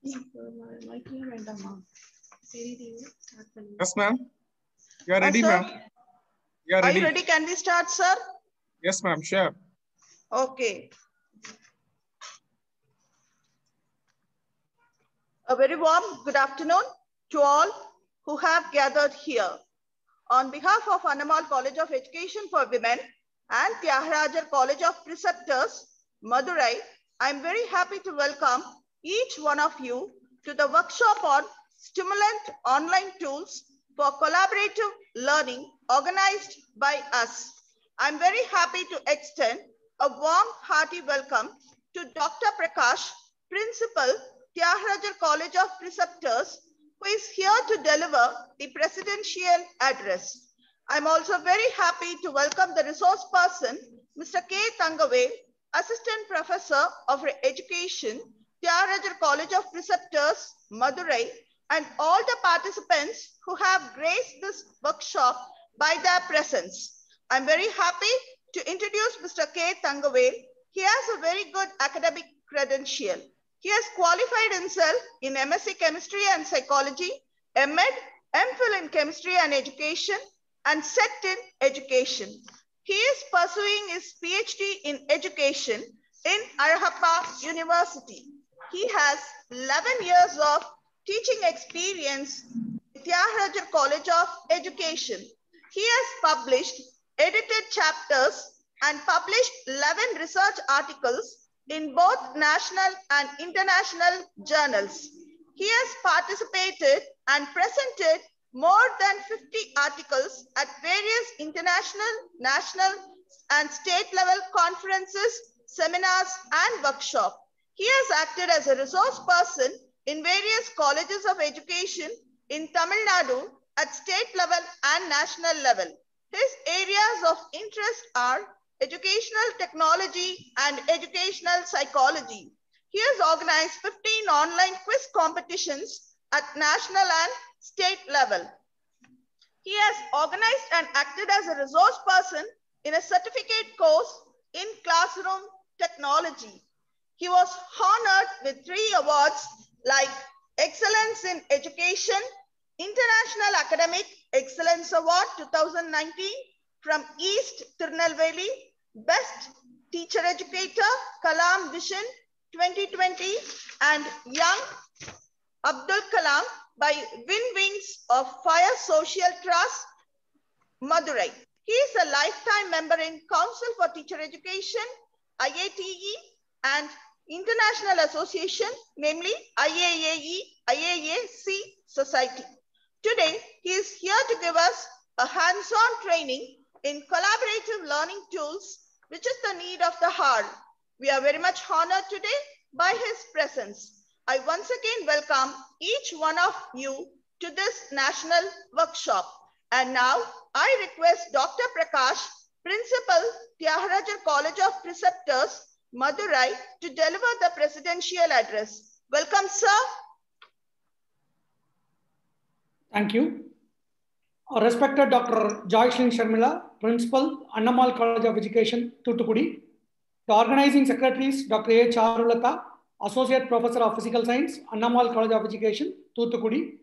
Yes, ma'am. You are ready, ma'am. You are Are you ready. ready? Can we start, sir? Yes, ma'am. Sure. Okay. A very warm good afternoon to all who have gathered here. On behalf of Annamal College of Education for Women and Tyagarajar College of Preceptors, Madurai, I am very happy to welcome each one of you to the workshop on stimulant online tools for collaborative learning organized by us. I am very happy to extend a warm, hearty welcome to Dr. Prakash, Principal, Tyagarajar College of Preceptors, who is here to deliver the presidential address. I'm also very happy to welcome the resource person, Mr. K. Thangave, Assistant Professor of Education, Tyagarajar College of Preceptors, Madurai, and all the participants who have graced this workshop by their presence. I'm very happy to introduce Mr. K. Thangave. He has a very good academic credential. He has qualified himself in MSc Chemistry and Psychology, MEd, MPhil in Chemistry and Education, and SET in Education. He is pursuing his PhD in Education in Arahappa University. He has 11 years of teaching experience at Tyagarajar College of Education. He has published, edited chapters, and published 11 research articles in both national and international journals. He has participated and presented more than 50 articles at various international, national, and state level conferences, seminars, and workshops. He has acted as a resource person in various colleges of education in Tamil Nadu at state level and national level. His areas of interest are educational technology and educational psychology. He has organized 15 online quiz competitions at national and state level. He has organized and acted as a resource person in a certificate course in classroom technology. He was honored with 3 awards like Excellence in Education, International Academic Excellence Award 2019 from East Tirunelveli, Best Teacher Educator, Kalam Vision 2020, and Young Abdul Kalam by Win Wings of Fire Social Trust, Madurai. He is a lifetime member in Council for Teacher Education, IATE, and International Association, namely IAAE, IAAC Society. Today, he is here to give us a hands-on training in collaborative learning tools, which is the need of the hour. We are very much honored today by his presence. I once again welcome each one of you to this national workshop. And now I request Dr. Prakash, Principal, Tyagarajar College of Preceptors, Madurai, to deliver the presidential address. Welcome, sir. Thank you. Respected Dr. Joycelyn Sharmila, Principal, Annamal College of Education, Thoothukudi. The organizing secretaries, Dr. A. Charulata, Associate Professor of Physical Science, Annamal College of Education, Thoothukudi.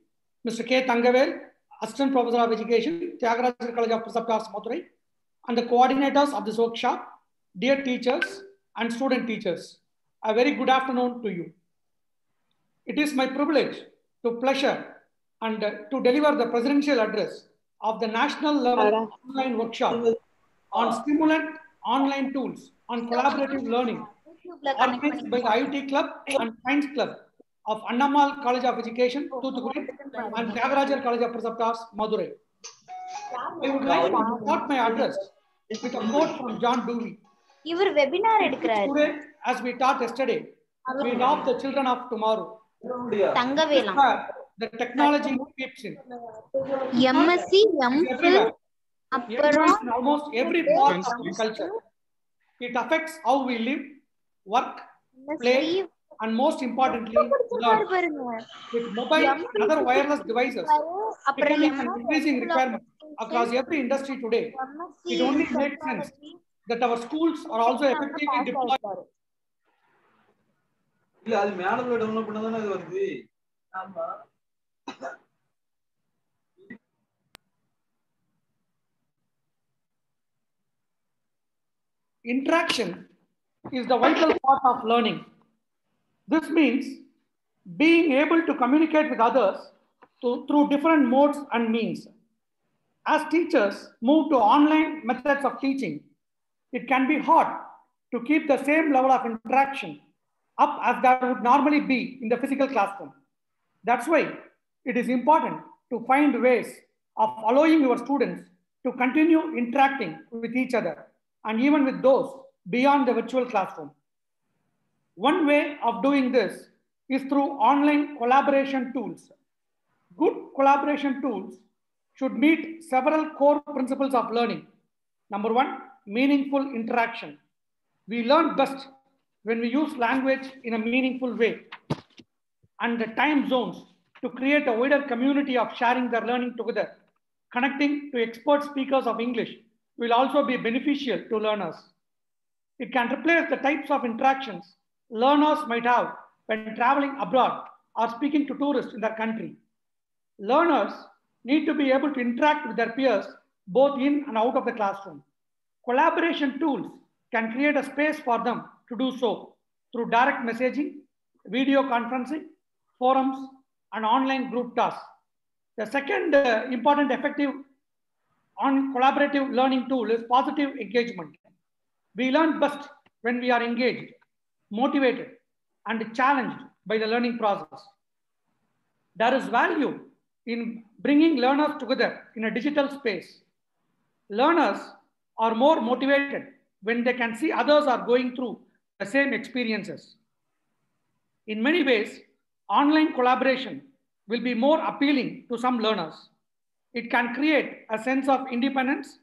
Mr. K. Thangavel, Assistant Professor of Education, Tyagarajar College of Preceptors, Madurai. And the coordinators of this workshop, dear teachers and student teachers, a very good afternoon to you. It is my privilege to pleasure and to deliver the presidential address of the national level online workshop on stimulant online tools on collaborative learning organized by the IIT Club and Science Club of Annamal College of Education, Thoothukudi, and Tyagarajar College of Preceptors, Madurai. I would like to start my address with a quote from John Dewey. Today, as we taught yesterday, we adopt the children of tomorrow. The technology keeps in. MSc, MPhil, in almost every part of the culture. It affects how we live, work, play, and most importantly, learn. With mobile and other wireless devices becoming an increasing requirement across every industry today, it only makes sense that our schools are also effectively deployed இல்ல அது மேனுவல்ல download பண்ணாதானே அது வருது. ஆமா. Interaction is the vital part of learning. This means being able to communicate with others through different modes and means. As teachers move to online methods of teaching, it can be hard to keep the same level of interaction up as that would normally be in the physical classroom. That's why it is important to find ways of allowing your students to continue interacting with each other and even with those beyond the virtual classroom. One way of doing this is through online collaboration tools. Good collaboration tools should meet several core principles of learning. Number one, meaningful interaction. We learn best when we use language in a meaningful way, and the time zones to create a wider community of sharing their learning together. Connecting to expert speakers of English will also be beneficial to learners. It can replace the types of interactions learners might have when traveling abroad or speaking to tourists in their country. Learners need to be able to interact with their peers both in and out of the classroom. Collaboration tools can create a space for them to do so through direct messaging, video conferencing, forums, and online group tasks. The second important effective collaborative learning tool is positive engagement. We learn best when we are engaged, motivated, and challenged by the learning process. There is value in bringing learners together in a digital space. Learners are more motivated when they can see others are going through the same experiences. In many ways, online collaboration will be more appealing to some learners. It can create a sense of independence.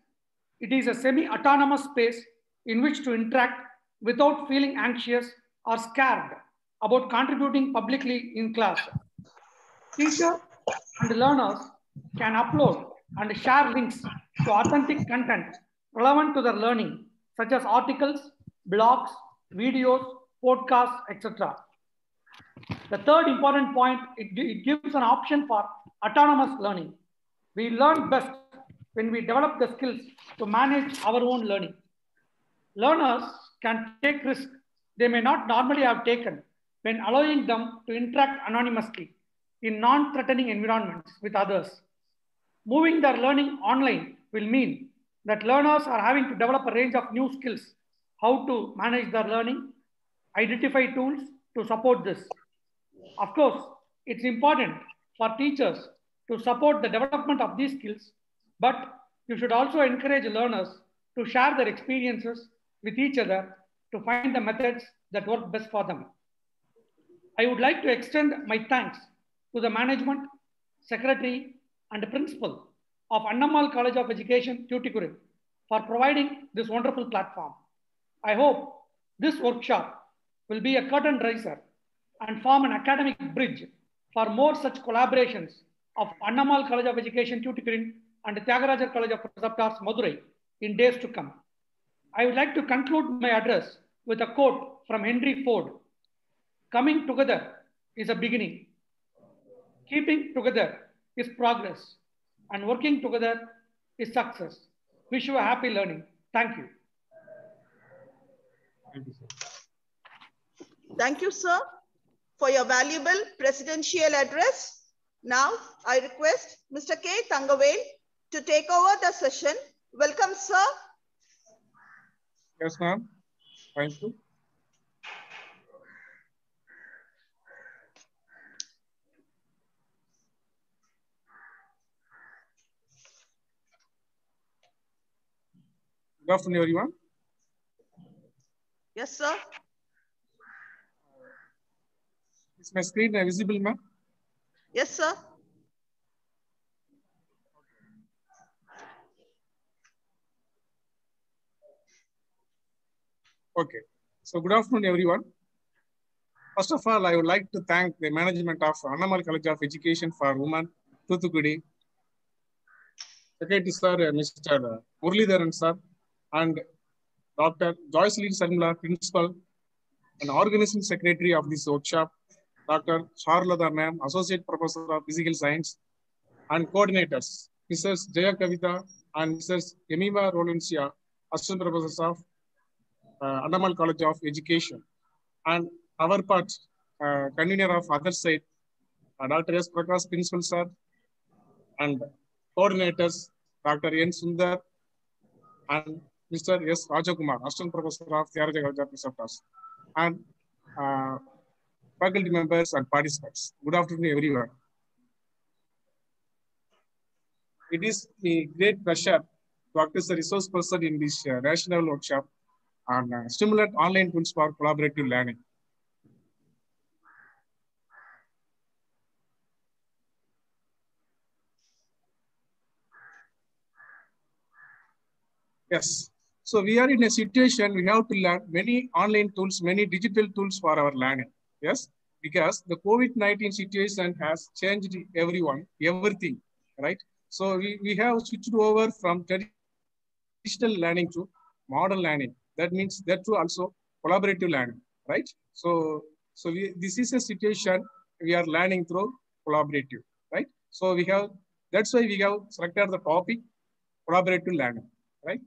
It is a semi-autonomous space in which to interact without feeling anxious or scared about contributing publicly in class. Teachers and learners can upload and share links to authentic content relevant to their learning, such as articles, blogs, videos, podcasts, etc. The third important point, it gives an option for autonomous learning. We learn best when we develop the skills to manage our own learning. Learners can take risks they may not normally have taken when allowing them to interact anonymously in non-threatening environments with others. Moving their learning online will mean that learners are having to develop a range of new skills, how to manage their learning, identify tools to support this. Of course, it's important for teachers to support the development of these skills, but you should also encourage learners to share their experiences with each other to find the methods that work best for them. I would like to extend my thanks to the management, secretary, and principal of Annamal College of Education, Tuticorin, for providing this wonderful platform. I hope this workshop will be a curtain raiser and form an academic bridge for more such collaborations of Annamal College of Education, Tuticorin, and Tyagarajar College of Preceptors, Madurai, in days to come. I would like to conclude my address with a quote from Henry Ford. Coming together is a beginning. Keeping together is progress. And working together is success. Wish you a happy learning. Thank you. Thank you, sir. Thank you, sir, for your valuable presidential address. Now, I request Mr. K. Thangavel to take over the session. Welcome, sir. Yes, ma'am. Thank you. Good afternoon, everyone. Yes, sir. Is my screen visible, ma'am? Yes, sir. Okay. So good afternoon, everyone. First of all, I would like to thank the management of Annamal College of Education for Women, Thuthukudi, Secretary Sir, Mr. Muralidharan Sir, and Dr. Joycelyn Sharmila, Principal, and organizing secretary of this workshop, Dr. Charulata Ma'am, Associate Professor of Physical Science, and coordinators, Mrs. Jaya Kavita and Mrs. Emima Rolencia, Assistant Professors of Andamal College of Education. And our part, convener of other side, Dr. S. Prakash, Principal Sir, and coordinators, Dr. N. Sundar and Mr. S. Rajakumar, Assistant Professor of Theology College of Preceptors, and faculty members and participants. Good afternoon, everyone. It is a great pleasure to act as a resource person in this national workshop on stimulant online tools for collaborative learning. Yes. So we are in a situation we have to learn many online tools, many digital tools for our learning. Yes, because the COVID-19 situation has changed everyone, everything, right? So we have switched over from traditional learning to modern learning. That means that too also collaborative learning, right? So this is a situation we are learning through collaborative, right? So that's why we have selected the topic collaborative learning, right?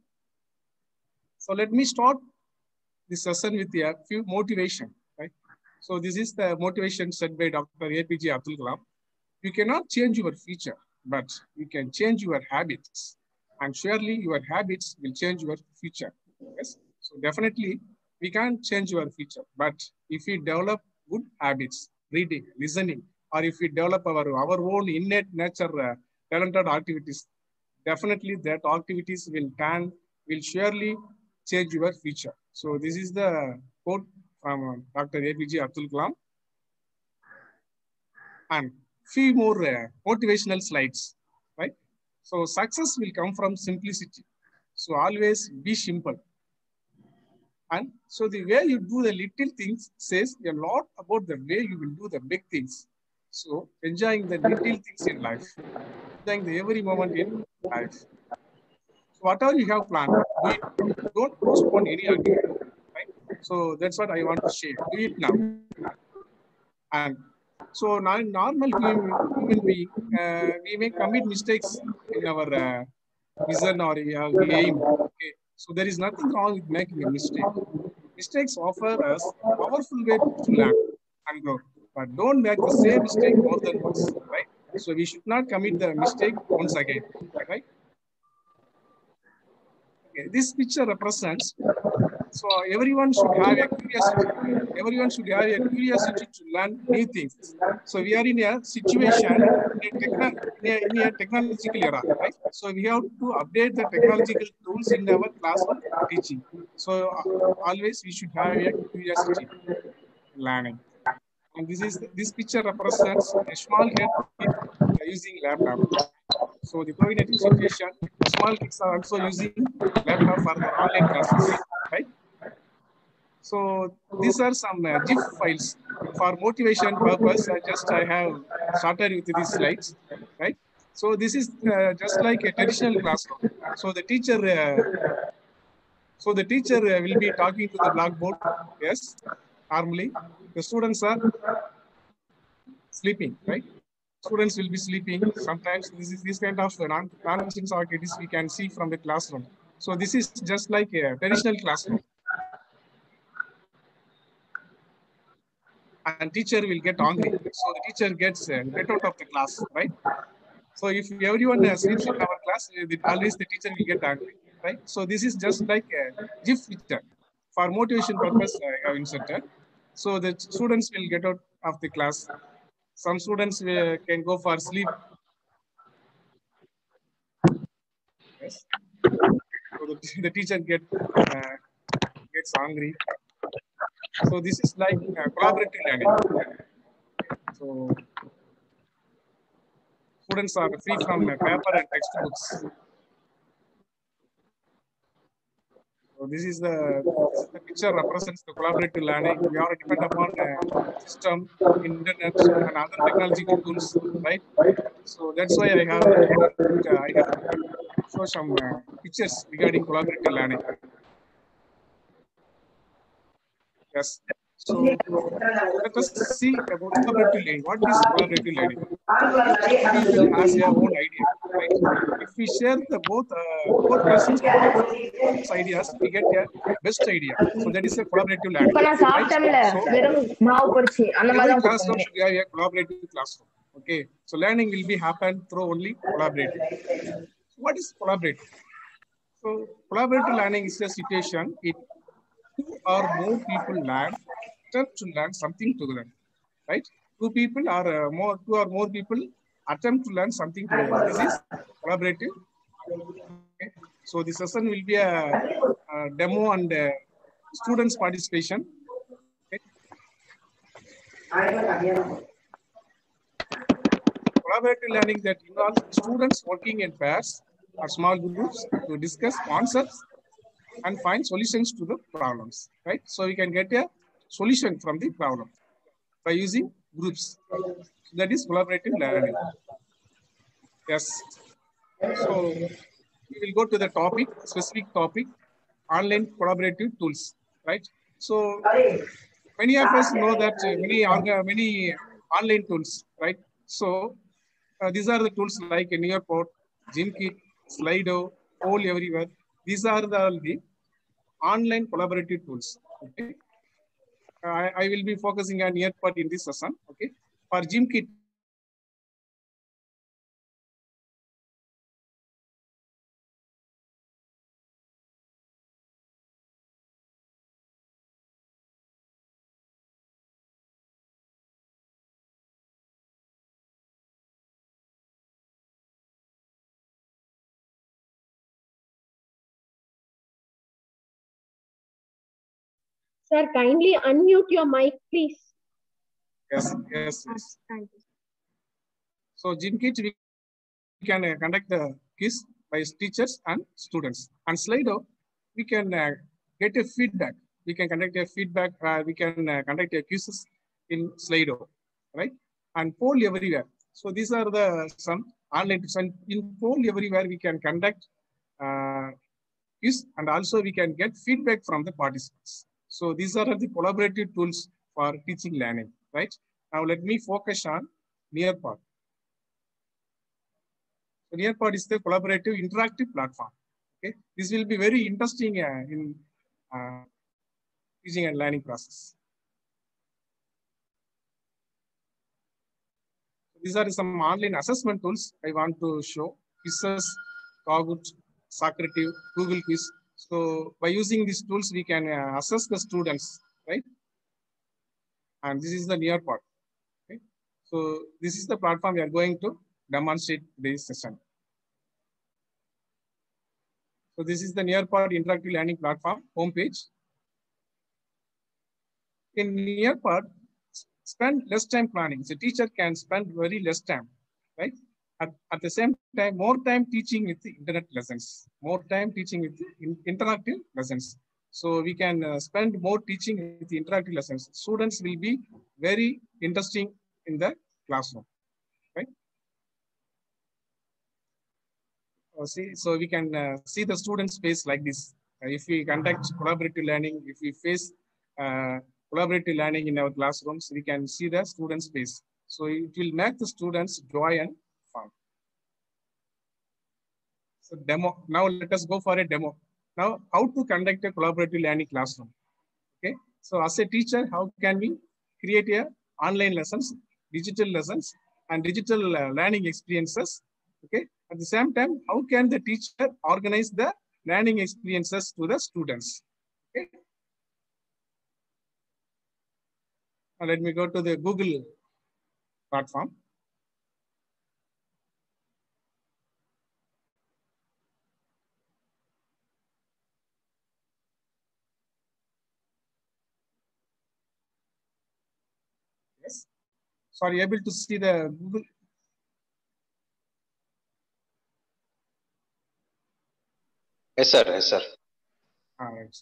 So let me start this session with a few motivation, right? So this is the motivation set by Dr. APJ Abdul Kalam. You cannot change your future, but you can change your habits. And surely your habits will change your future. Yes. So definitely we can't change your future, but if we develop good habits, reading, listening, or if we develop our own innate nature talented activities, definitely that activities will surely change your future. So this is the quote from Dr. APJ Abdul Kalam. And few more motivational slides, right? So success will come from simplicity. So always be simple. And so the way you do the little things says a lot about the way you will do the big things. So enjoying the little things in life, enjoying the every moment in life. So whatever you have planned, do it. Don't postpone any activity, right? So that's what I want to share. Do it now. And so now, normal human being, we may commit mistakes in our vision or aim. Okay, so there is nothing wrong with making a mistake. Mistakes offer us a powerful way to learn and grow, but don't make the same mistake more than once, right? So we should not commit the mistake once again, right? Okay, this picture represents. So everyone should have a curiosity. Everyone should have a curiosity to learn new things. So we are in a situation in a technological era, right? So we have to update the technological tools in our classroom teaching. So always we should have a curiosity learning. And this picture represents a small kid using laptop. So the COVID-19 situation, small kids are also using laptop for their online classes, right? So these are some GIF files for motivation purpose. I have started with these slides, right? So this is just like a traditional classroom. So the teacher will be talking to the blackboard. Yes, normally the students are sleeping, right? Students will be sleeping. Sometimes this kind of nonsense activities we can see from the classroom. So this is just like a traditional classroom. And teacher will get angry. So the teacher gets get out of the class, right? So if everyone sleeps in our class, always the teacher will get angry, right? So this is just like a GIF picture. For motivation purpose, I have inserted. So the students will get out of the class. Some students can go for sleep. Yes. So the teacher gets angry. So this is like collaborative learning. So students are free from paper and textbooks. So this is the picture represents the collaborative learning. We are depend upon system, internet, and other technological tools, right? So that's why I have show some pictures regarding collaborative learning. Yes. So let us see about collaborative learning. What is collaborative learning? Each people has their own idea, right? If we share the both persons ideas, we get a best idea. So that is a collaborative learning, இப்ப நான் right? சாப்பிட்டேன்ல So வெறும் மாவு பொரிச்சு அந்த மாதிரி every தான் classroom கொடுப்பாங்க. should have a collaborative classroom. Okay, so learning will be happen through only collaborative. What is collaborative? So collaborative learning is a situation it two or more people learn attempt to learn something together, right? Two or more people attempt to learn something together. This is collaborative. Okay. So the session will be a demo and students participation. Okay. Collaborative learning that involves students working in pairs or small groups to discuss concepts and find solutions to the problems, right? So we can get a solution from the problem by using groups. So that is collaborative learning. Yes. So we will go to the topic, specific topic, online collaborative tools, right? So many of us know that many online tools, right? So these are the tools like Nearpod, Gymkit, Slido, Poll Everywhere. These are the online collaborative tools. Okay, I will be focusing on Nearpod in this session. Okay, for Gymkit. Sir, kindly unmute your mic, please. Yes. Thank you. So Gymkit, we can conduct the quiz by teachers and students. And Slido, we can get a feedback. We can conduct a feedback. We can conduct a quizzes in Slido, right? And Poll Everywhere. So these are the some online tools. And in Poll Everywhere, we can conduct quiz and also we can get feedback from the participants. So these are the collaborative tools for teaching learning, right? Now let me focus on Nearpod. So Nearpod is the collaborative interactive platform. Okay, this will be very interesting in teaching and learning process. These are some online assessment tools I want to show. Quizzes, Kahoot, Socrative, Google Quiz. So by using these tools, we can assess the students, right? And this is the Nearpod. Okay, so this is the platform we are going to demonstrate this session. So this is the Nearpod interactive learning platform homepage. In Nearpod, spend less time planning. So teacher can spend very less time, right? At the same time, more time teaching with the internet lessons, more time teaching with the interactive lessons. So we can spend more teaching with the interactive lessons. Students will be very interesting in the classroom, right? So we can see the students' face like this. If we conduct collaborative learning, if we face collaborative learning in our classrooms, we can see the students' face. So it will make the students joy and fun. So demo. Now let us go for a demo. Now, how to conduct a collaborative learning classroom? Okay. So as a teacher, how can we create a online lessons, digital lessons, and digital learning experiences? Okay. At the same time, how can the teacher organize the learning experiences to the students? Okay. Now let me go to the Google platform. Yes. Sorry, able to see the Google. Yes, sir. Yes, sir. All right.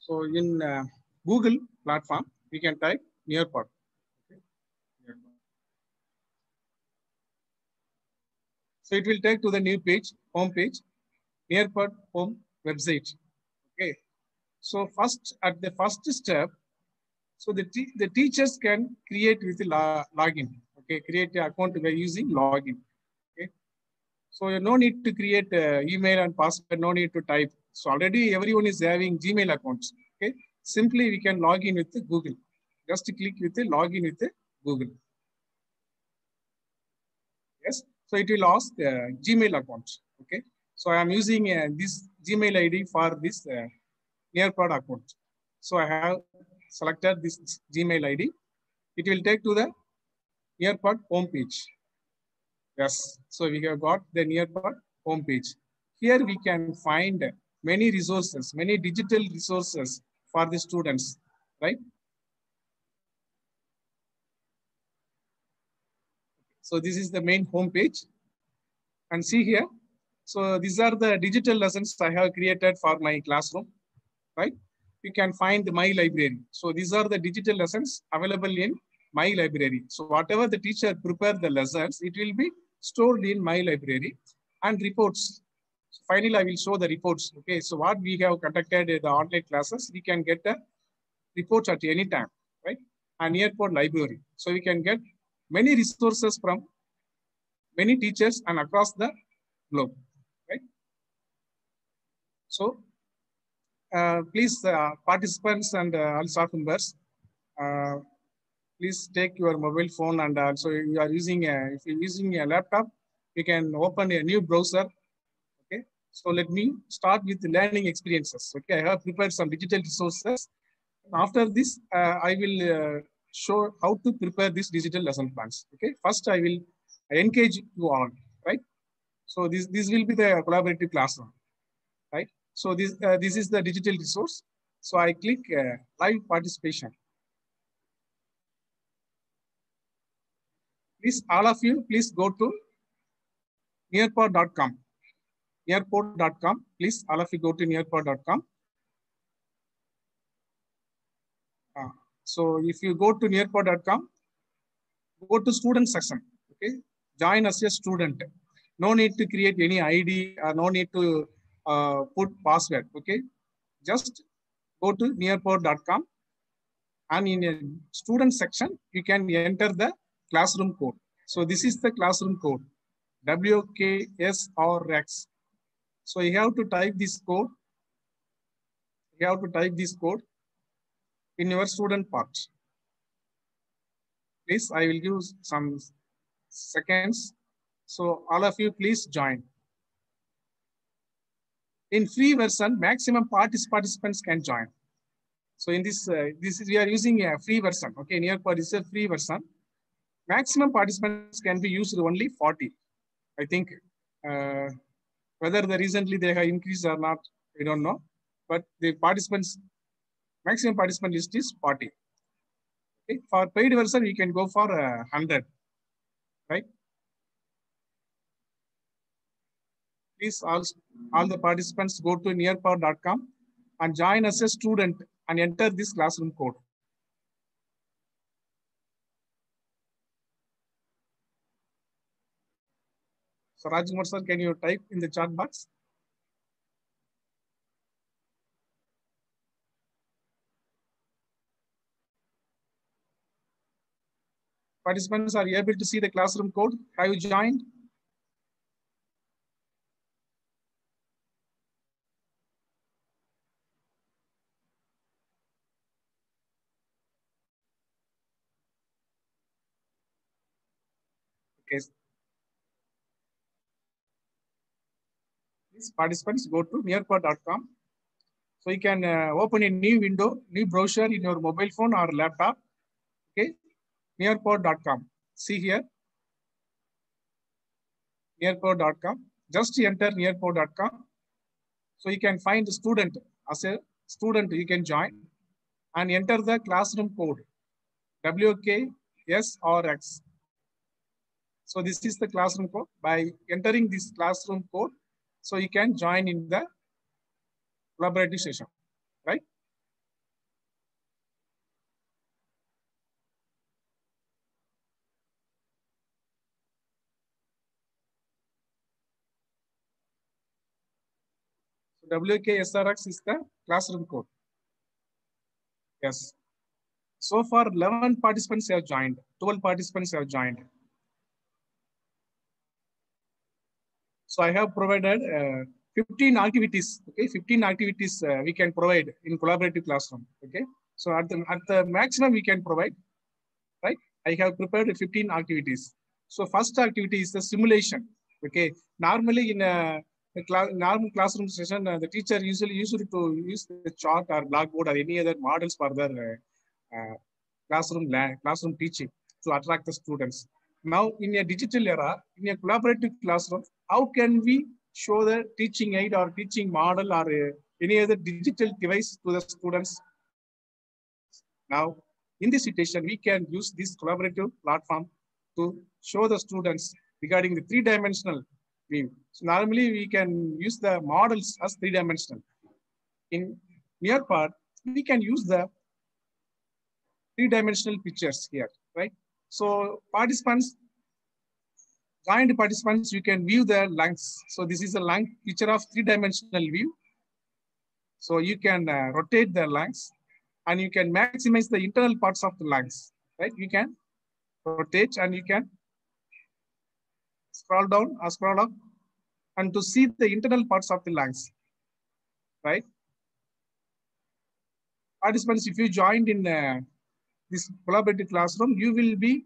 So in Google platform, we can type Nearpod. Okay. So it will take to the new page, home page, Nearpod home website. Okay. So first, at the first step, so the teachers can create with the login. Okay, create an account by using login. Okay, so you no need to create email and password. No need to type. So already everyone is having Gmail accounts. Okay, simply we can log in with the Google. Just click with the login with the Google. Yes, so it will ask Gmail account. Okay, so I am using this Gmail ID for this Nearpod account. So I have selected this Gmail ID. It will take to the Nearpod homepage. Yes, so we have got the Nearpod homepage. Here we can find many resources, many digital resources for the students, right? So this is the main homepage. And see here, so these are the digital lessons I have created for my classroom, right? You can find my library. So these are the digital lessons available in my library. So whatever the teacher prepared the lessons, it will be stored in my library and reports. So finally, I will show the reports. Okay, so what we have conducted the online classes, we can get the reports at any time, right? And Nearpod library. So we can get many resources from many teachers and across the globe, right? So please, participants and all staff members, please take your mobile phone and also you are using if you're using a laptop, you can open a new browser. Okay, so let me start with the learning experiences. Okay, I have prepared some digital resources. After this, I will show how to prepare these digital lesson plans. Okay, first I will engage you all, right? So this will be the collaborative classroom, right? So this is the digital resource. So I click live participation. Please, all of you, please go to nearpod.com. Nearpod.com. Please, all of you go to nearpod.com. So if you go to nearpod.com, go to student section. Okay, join as a student. No need to create any ID or no need to put password. Okay, just go to nearpod.com and in a student section, you can enter the classroom code. So this is the classroom code, WKSRX. So you have to type this code. You have to type this code in your student part. Please, I will use some seconds. So all of you, please join. In free version, maximum participants can join. So in this, we are using a free version. Okay, Nearpod is a free version. Maximum participants can be used only 40. I think whether recently they have increased or not, I don't know. But the participants, maximum participant list is 40. Okay, for paid version, we can go for 100, right? Please, all the participants go to nearpod.com and join as a student and enter this classroom code. So Rajkumar sir, can you type in the chat box? Participants are able to see the classroom code. Have you joined? Okay. These participants go to nearpod.com. So you can open a new window, new browser in your mobile phone or laptop. Okay, nearpod.com. See here, nearpod.com. Just enter nearpod.com. So you can find a student. As a student, you can join and enter the classroom code, WKSRX. So this is the classroom code. By entering this classroom code, so you can join in the collaborative session, right? So WKSRX is the classroom code. Yes. So far, 11 participants have joined. 12 participants have joined. So I have provided 15 activities. Okay, 15 activities we can provide in collaborative classroom. Okay. So at the maximum we can provide, right? I have prepared 15 activities. So first activity is the simulation. Okay. Normally in a normal classroom session, the teacher usually used to use the chalk or blackboard or any other models for their classroom teaching to attract the students. Now in a digital era, in a collaborative classroom, how can we show the teaching aid or teaching model or any other digital device to the students? Now, in this situation, we can use this collaborative platform to show the students regarding the three-dimensional view. So normally we can use the models as three-dimensional. In Nearpod, we can use the three-dimensional pictures here, right? So joined participants, you can view the lungs. So this is a lung picture of three-dimensional view. So you can rotate the lungs and you can maximize the internal parts of the lungs, right? You can rotate and you can scroll down or scroll up and to see the internal parts of the lungs, right? Participants, if you joined in this collaborative classroom, you will be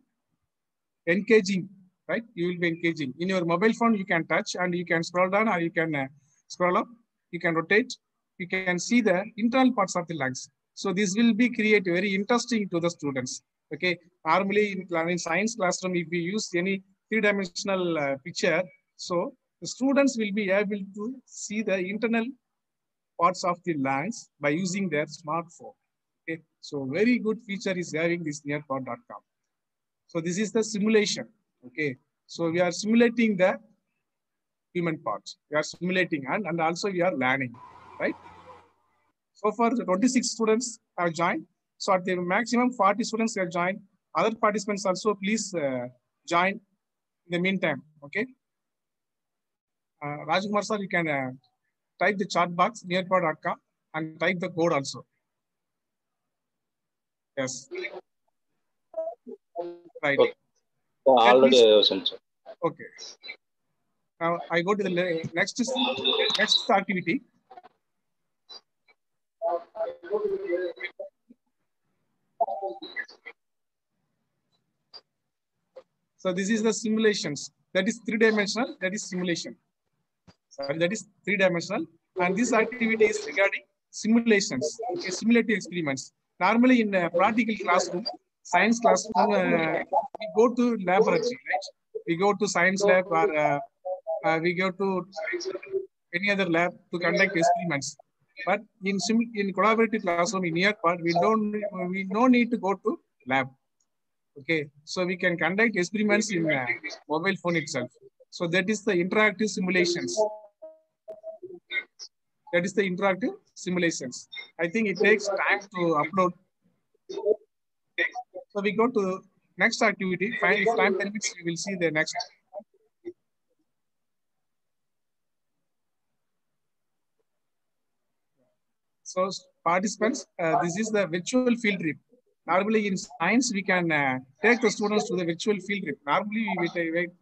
engaging, right? You will be engaging. In your mobile phone, you can touch and you can scroll down or you can scroll up, you can rotate, you can see the internal parts of the lungs. So this will be create very interesting to the students. Okay, normally in science classroom, if we use any three-dimensional picture, so the students will be able to see the internal parts of the lungs by using their smartphone. Okay, so very good feature is having this nearpod.com. So this is the simulation. Okay, so we are simulating the human parts. We are simulating and also we are learning, right? So far, the 26 students have joined. So at the maximum, 40 students have joined. Other participants also, please join in the meantime, okay? Rajkumar sir, you can type the chat box nearpod.com and type the code also. Yes. Right. Okay. Already sent, sir. Okay. Now I go to the next activity. So this is the simulations. That is three-dimensional. That is simulation. Sorry, that is three-dimensional. And this activity is regarding simulations, okay, simulative experiments. Normally in a practical classroom, science classroom, we go to laboratory, right? We go to science lab or we go to any other lab to conduct experiments. But in collaborative classroom in Nearpod, we no need to go to lab. Okay, so we can conduct experiments in mobile phone itself. So that is the interactive simulations. That is the interactive simulations. I think it takes time to upload. So we go to next activity. Fine, if time permits, we will see the next. So participants, this is the virtual field trip. Normally in science, we can take the students to the virtual field trip. Normally,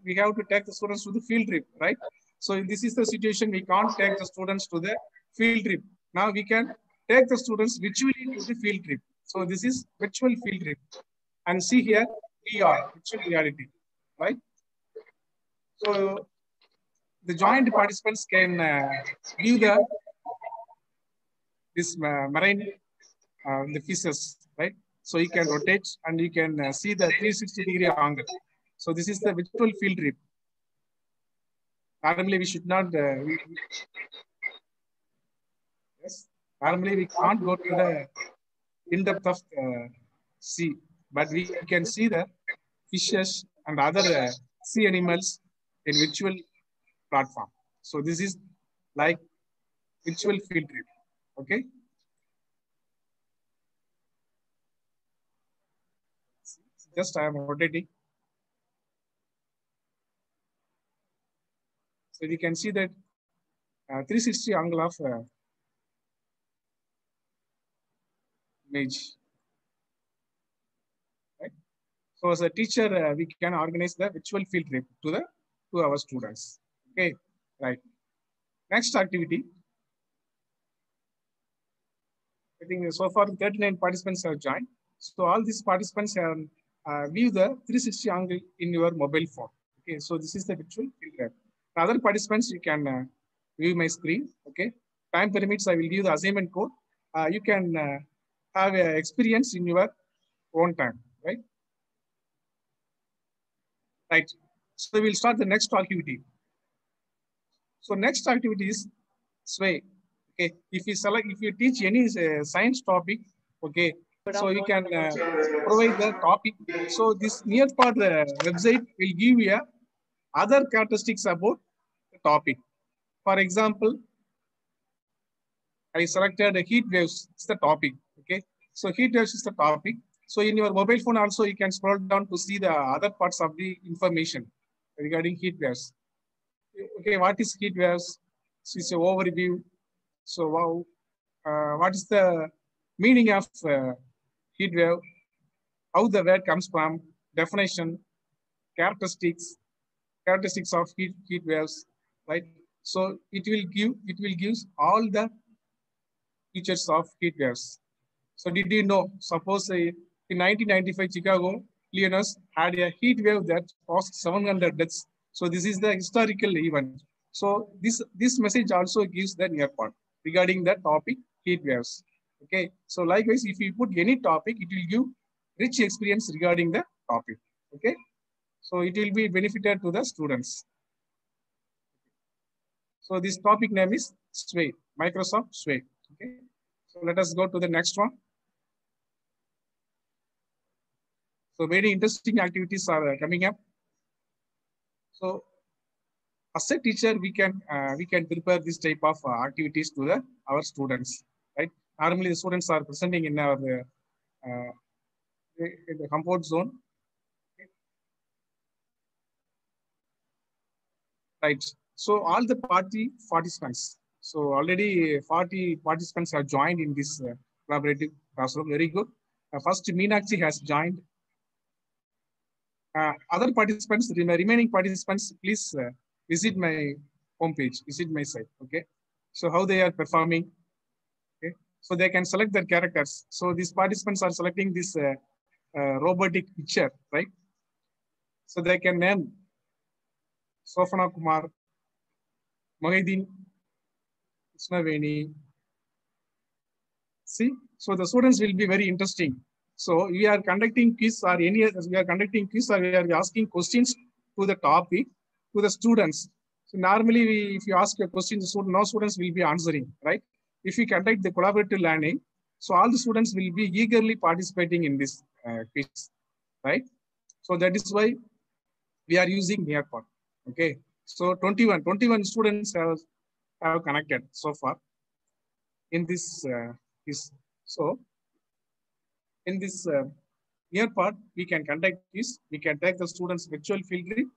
we have to take the students to the field trip, right? So this is the situation, we can't take the students to the field trip. Now we can take the students virtually to the field trip. So this is virtual field trip. And see here, VR, virtual reality, right? So the joint participants can view this marine, the fishes, right? So you can rotate and you can see the 360-degree angle. So this is the virtual field trip. Normally we should not, yes, normally we can't go to the in-depth of sea, but we can see the fishes and other sea animals in virtual platform. So this is like virtual field trip, okay? Just I am rotating. So you can see that 360 angle of image. Right? So as a teacher, we can organize the virtual field trip to our students. Okay, right. Next activity. I think so far 39 participants have joined. So all these participants have view the 360 angle in your mobile phone. Okay, so this is the virtual field trip. Other participants, you can view my screen. Okay, time permits, I will give the assignment code. You can have experience in your own time, right? Right. So we'll start the next activity. So next activity is sway. Okay, if you teach any science topic, okay, so you can provide the topic. So this Nearpod website will give you other characteristics about the topic. For example, I selected heat waves. It's the topic. Okay, so heat waves is the topic. So in your mobile phone also you can scroll down to see the other parts of the information regarding heat waves. Okay, what is heat waves? So it's an overview. So what is the meaning of heat wave? How the word comes from? Definition, characteristics of heat waves, right? So it will give all the features of heat waves. So did you know? Suppose in 1995 Chicago, Illinois had a heat wave that caused 700 deaths. So this is the historical event. So this message also gives the near part regarding the topic heat waves. Okay. So likewise, if you put any topic, it will give rich experience regarding the topic. Okay. So it will be benefited to the students. So this topic name is Sway, Microsoft Sway. Okay. So let us go to the next one. So very interesting activities are coming up. So as a teacher, we can prepare this type of activities to our students, right? Normally, the students are presenting in our in the comfort zone, right? So all the participants. So already 40 participants have joined in this collaborative classroom. Very good. First, Meenakshi has joined. Other participants, the remaining participants, please visit my homepage, visit my site. Okay. So how they are performing. Okay. So they can select their characters. So these participants are selecting this robotic picture, right? So they can name Sofana Kumar, Mohideen, Ismaveni. See, so the students will be very interesting. So we are conducting quiz or we are asking questions to the topic to the students. So normally, if you ask a question, no students will be answering, right? If we conduct the collaborative learning, so all the students will be eagerly participating in this quiz, right? So that is why we are using Nearpod. Okay. So 21 students have connected so far in this quiz. So in this Nearpod, we can conduct this. We can take the students virtual field trip,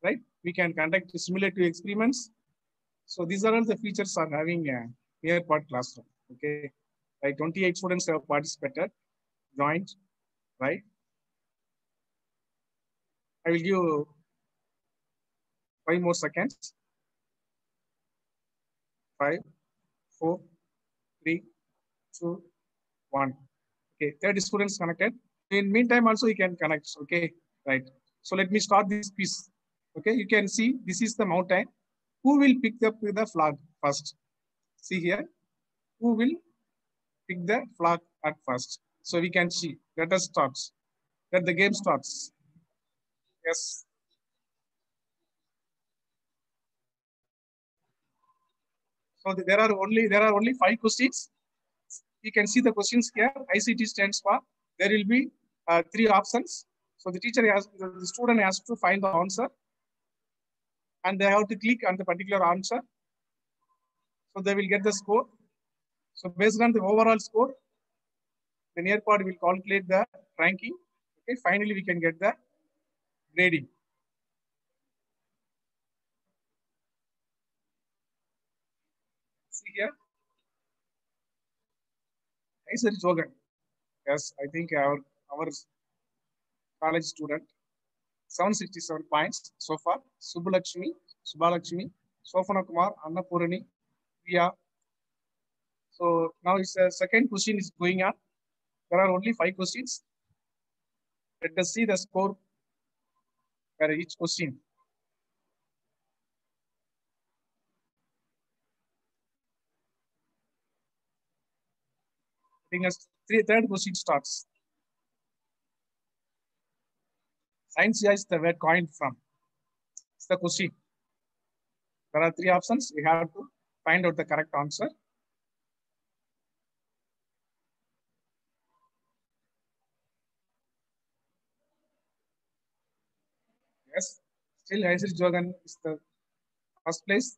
right? We can conduct simulative experiments. So these are all the features of having a Nearpod classroom. Okay, right? 28 students have participated, joined, right? I will give 5 more seconds. 5, 4, 3, 2, 1. Okay, 30 students connected. In meantime, also you can connect. Okay, right. So let me start this piece. Okay, you can see this is the mountain. Who will pick up the flag first? See here. Who will pick the flag at first? So we can see. Let us start. Let the game starts. Yes. So there are only 5 questions. You can see the questions here. ICT stands for. There will be 3 options. So the student has to find the answer, and they have to click on the particular answer. So they will get the score. So based on the overall score, the Nearpod will calculate the ranking. Okay, finally we can get the grading. see here? Kaisari Jogan. Yes, I think our college student. 767 points so far. Subbalakshmi, Sofana Kumar, Annapurani, Priya. So now it's the second question is going on. There are only 5 questions. Let us see the score for each question. I think as third question starts. Science is the word coined from. It's the question. There are 3 options. We have to find out the correct answer. Yes, still Kaisari Jogan is the first place.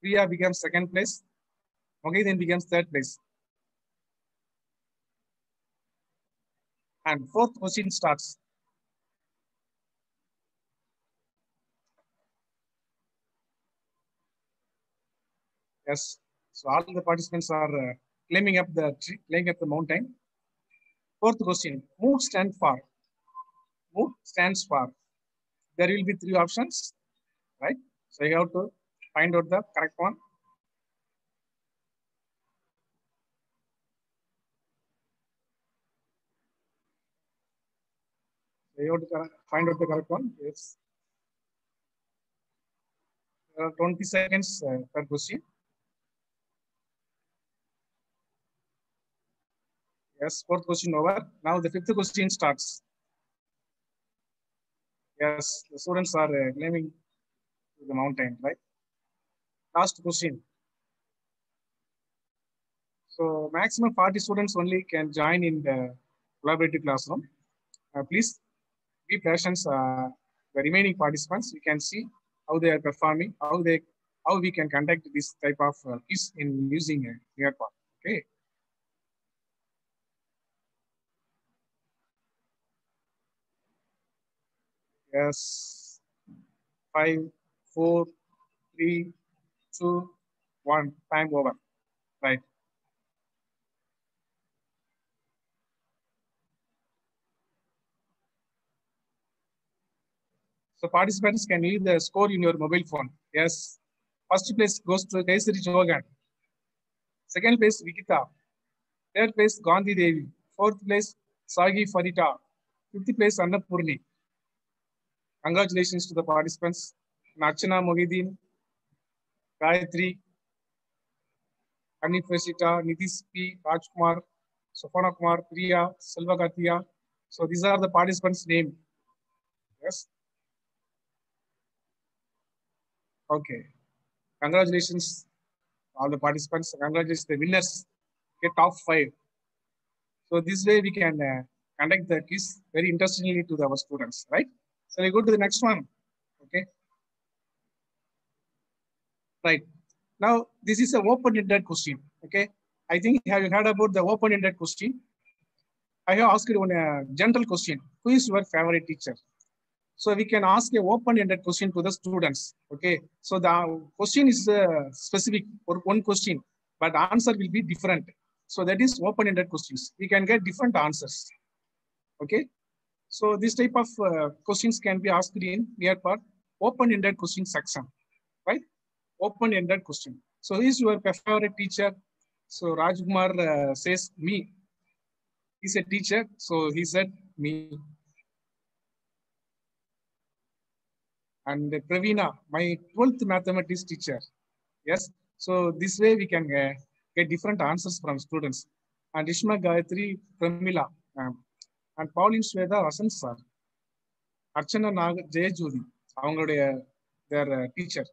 Priya becomes second place. Mogidin becomes third place. And fourth question starts. Yes, so all the participants are climbing up the tree, climbing up the mountain. Fourth question, mood stands for. Mood stands for. There will be 3 options, right? So you have to find out the correct one. So you have to find out the correct one. Yes. There are 20 seconds per question. Yes, fourth question over. Now the fifth question starts. Yes, the students are climbing to the mountain, right? Last question. So maximum 40 students only can join in the collaborative classroom. Please be patient. The remaining participants, you can see how they are performing, how we can conduct this type of quiz in using Nearpod. Okay. Yes. 5, 4, 3, 2, 1. Time over. Right. So participants can leave the score in your mobile phone. Yes. First place goes to Kaisari Jogan. Second place, Vikita. Third place, Gandhi Devi. Fourth place, Sagi Farita. Fifth place, Annapurni. Congratulations to the participants. Nachana Mohidin, Gayatri, Anifesita, Nidis P, Rajkumar, Sofana Kumar, Priya, Selva Gatia. So these are the participants' name. Yes. Okay. Congratulations, all the participants. Congratulations, the winners. Get top 5. So this way we can conduct the quiz very interestingly to our students, right? So we go to the next one. Okay. Right. Now this is an open-ended question. Okay. I think have you heard about the open-ended question? I have asked one general question. Who is your favorite teacher? So we can ask an open-ended question to the students. Okay. So the question is specific for one question, but the answer will be different. So that is open-ended questions. We can get different answers. Okay. So this type of questions can be asked in Nearpod open-ended question section, right? Open-ended question. So who is your favorite teacher? So Rajkumar says me. He's a teacher. So he said me. And Pravina, my 12th mathematics teacher. Yes. So this way we can get different answers from students. And Ishma Gayatri, Pramila, and Pauline Sweda, Vasan sir. Archana Nag, Jayajodi, their teacher.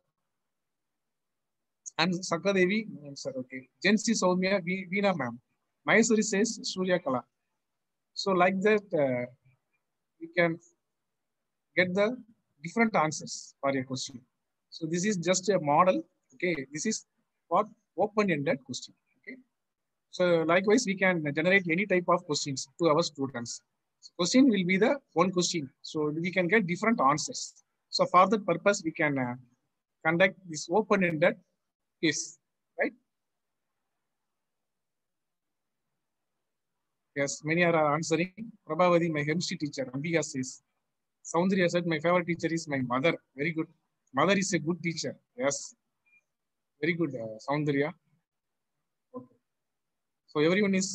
And Sakadevi, sir, okay. Jensi Soumya, Veena ma'am. Maheswari says Surya Kala. So like that, we can get the different answers for a question. So this is just a model. Okay, this is what open-ended question. Okay, so likewise we can generate any type of questions to our students. So question will be the one question, so we can get different answers. So for that purpose, we can conduct this open-ended quiz, right? Yes, many are answering. Prabhavati, my chemistry teacher. Ambika says. Soundriya said, my favorite teacher is my mother. Very good. Mother is a good teacher. Yes. Very good, Soundriya. Okay. So everyone is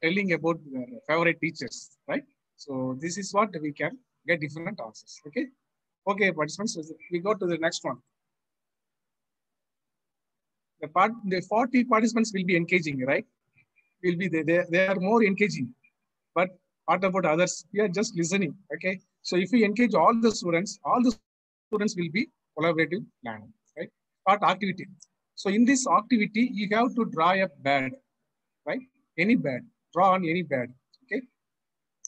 telling about their favorite teachers, right? So this is what we can get different answers. Okay. Okay, participants, we go to the next one. The 40 participants will be engaging, right? Will be they are more engaging. But what about others? We are just listening. Okay. So if we engage all the students will be collaborative learning, right? Part activity. So in this activity, you have to draw a bird, right? Any bird. Draw on any bird. Okay.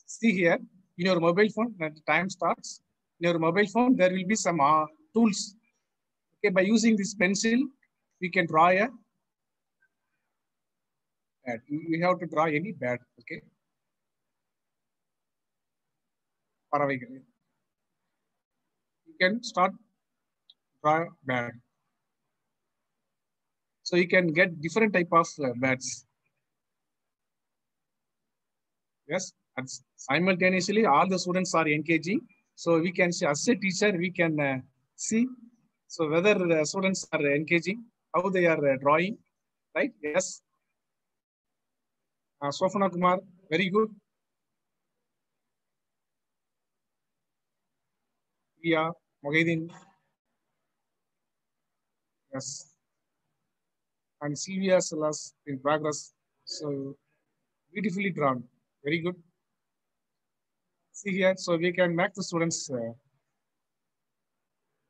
See here in your mobile phone, when the time starts, in your mobile phone, there will be some tools. Okay. By using this pencil, we can draw a bird. We have to draw any bird. Okay. You can start draw bird. So you can get different type of birds. Yes, and simultaneously all the students are engaging. So we can see as a teacher, we can see so whether the students are engaging, how they are drawing, right? Yes. Sofana Kumar, very good. Priya, Moghedin. Yes. And Sylvia Salas in progress. So beautifully drawn. Very good. See here, so we can make the students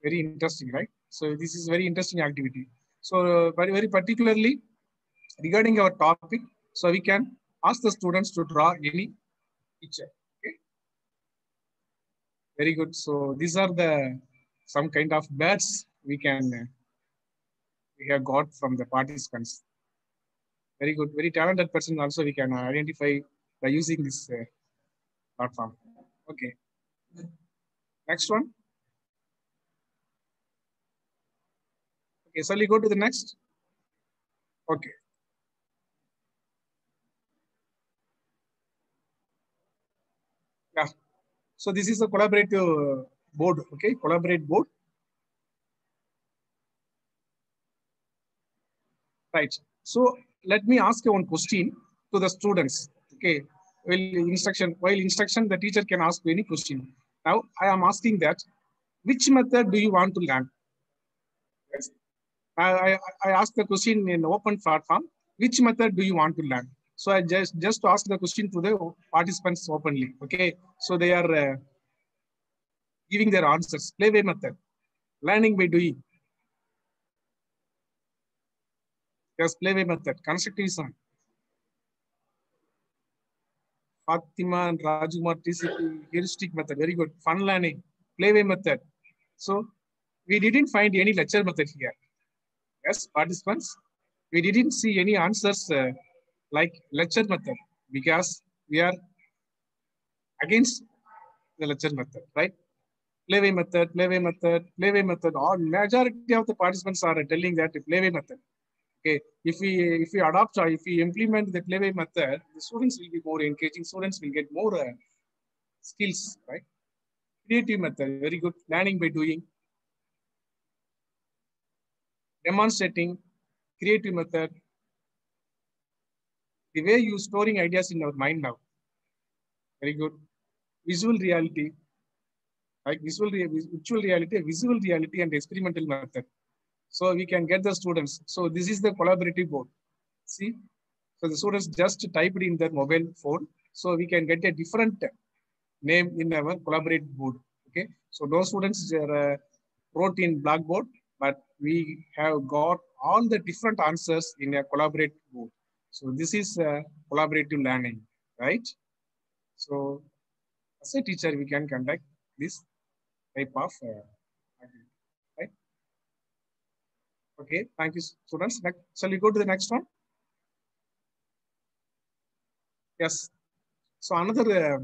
very interesting, right? So this is very interesting activity. So very particularly regarding our topic, so we can ask the students to draw any picture. Okay. Very good. So these are the some kind of birds we have got from the participants. Very good. Very talented person also we can identify by using this platform. Okay. Next one. Okay, so we go to the next. Okay. Yeah. So this is a collaborative board. Okay, collaborate board. Right. So let me ask you one question to the students. Okay. While instruction, the teacher can ask any question. Now I am asking that which method do you want to learn? Yes. I asked the question in open platform. Which method do you want to learn? So I just to ask the question to the participants openly. Okay. So they are giving their answers. Playway method. Learning by doing. Yes, playway method. Constructivism. Fatima and Rajkumar TCP, heuristic method, very good. Fun learning, playway method. So we didn't find any lecture method here. Yes, participants, we didn't see any answers like lecture method because we are against the lecture method, right? Playway method, playway method, playway method. All majority of the participants are telling that playway method. Okay, if we adopt or if we implement the playway method, the students will be more engaging. Students will get more skills, right? Creative method, very good. Learning by doing. Demonstrating, creative method. The way you storing ideas in our mind now. Very good. Visual reality, like virtual reality, visual reality, and experimental method. So we can get the students. So this is the collaborative board. See, so the students just type it in their mobile phone. So we can get a different name in our collaborate board. Okay, so those students wrote in Blackboard, but we have got all the different answers in a collaborate board. So this is collaborative learning, right? So as a teacher, we can conduct this type of activity, right? Okay, thank you, students. Next, shall we go to the next one? Yes. So another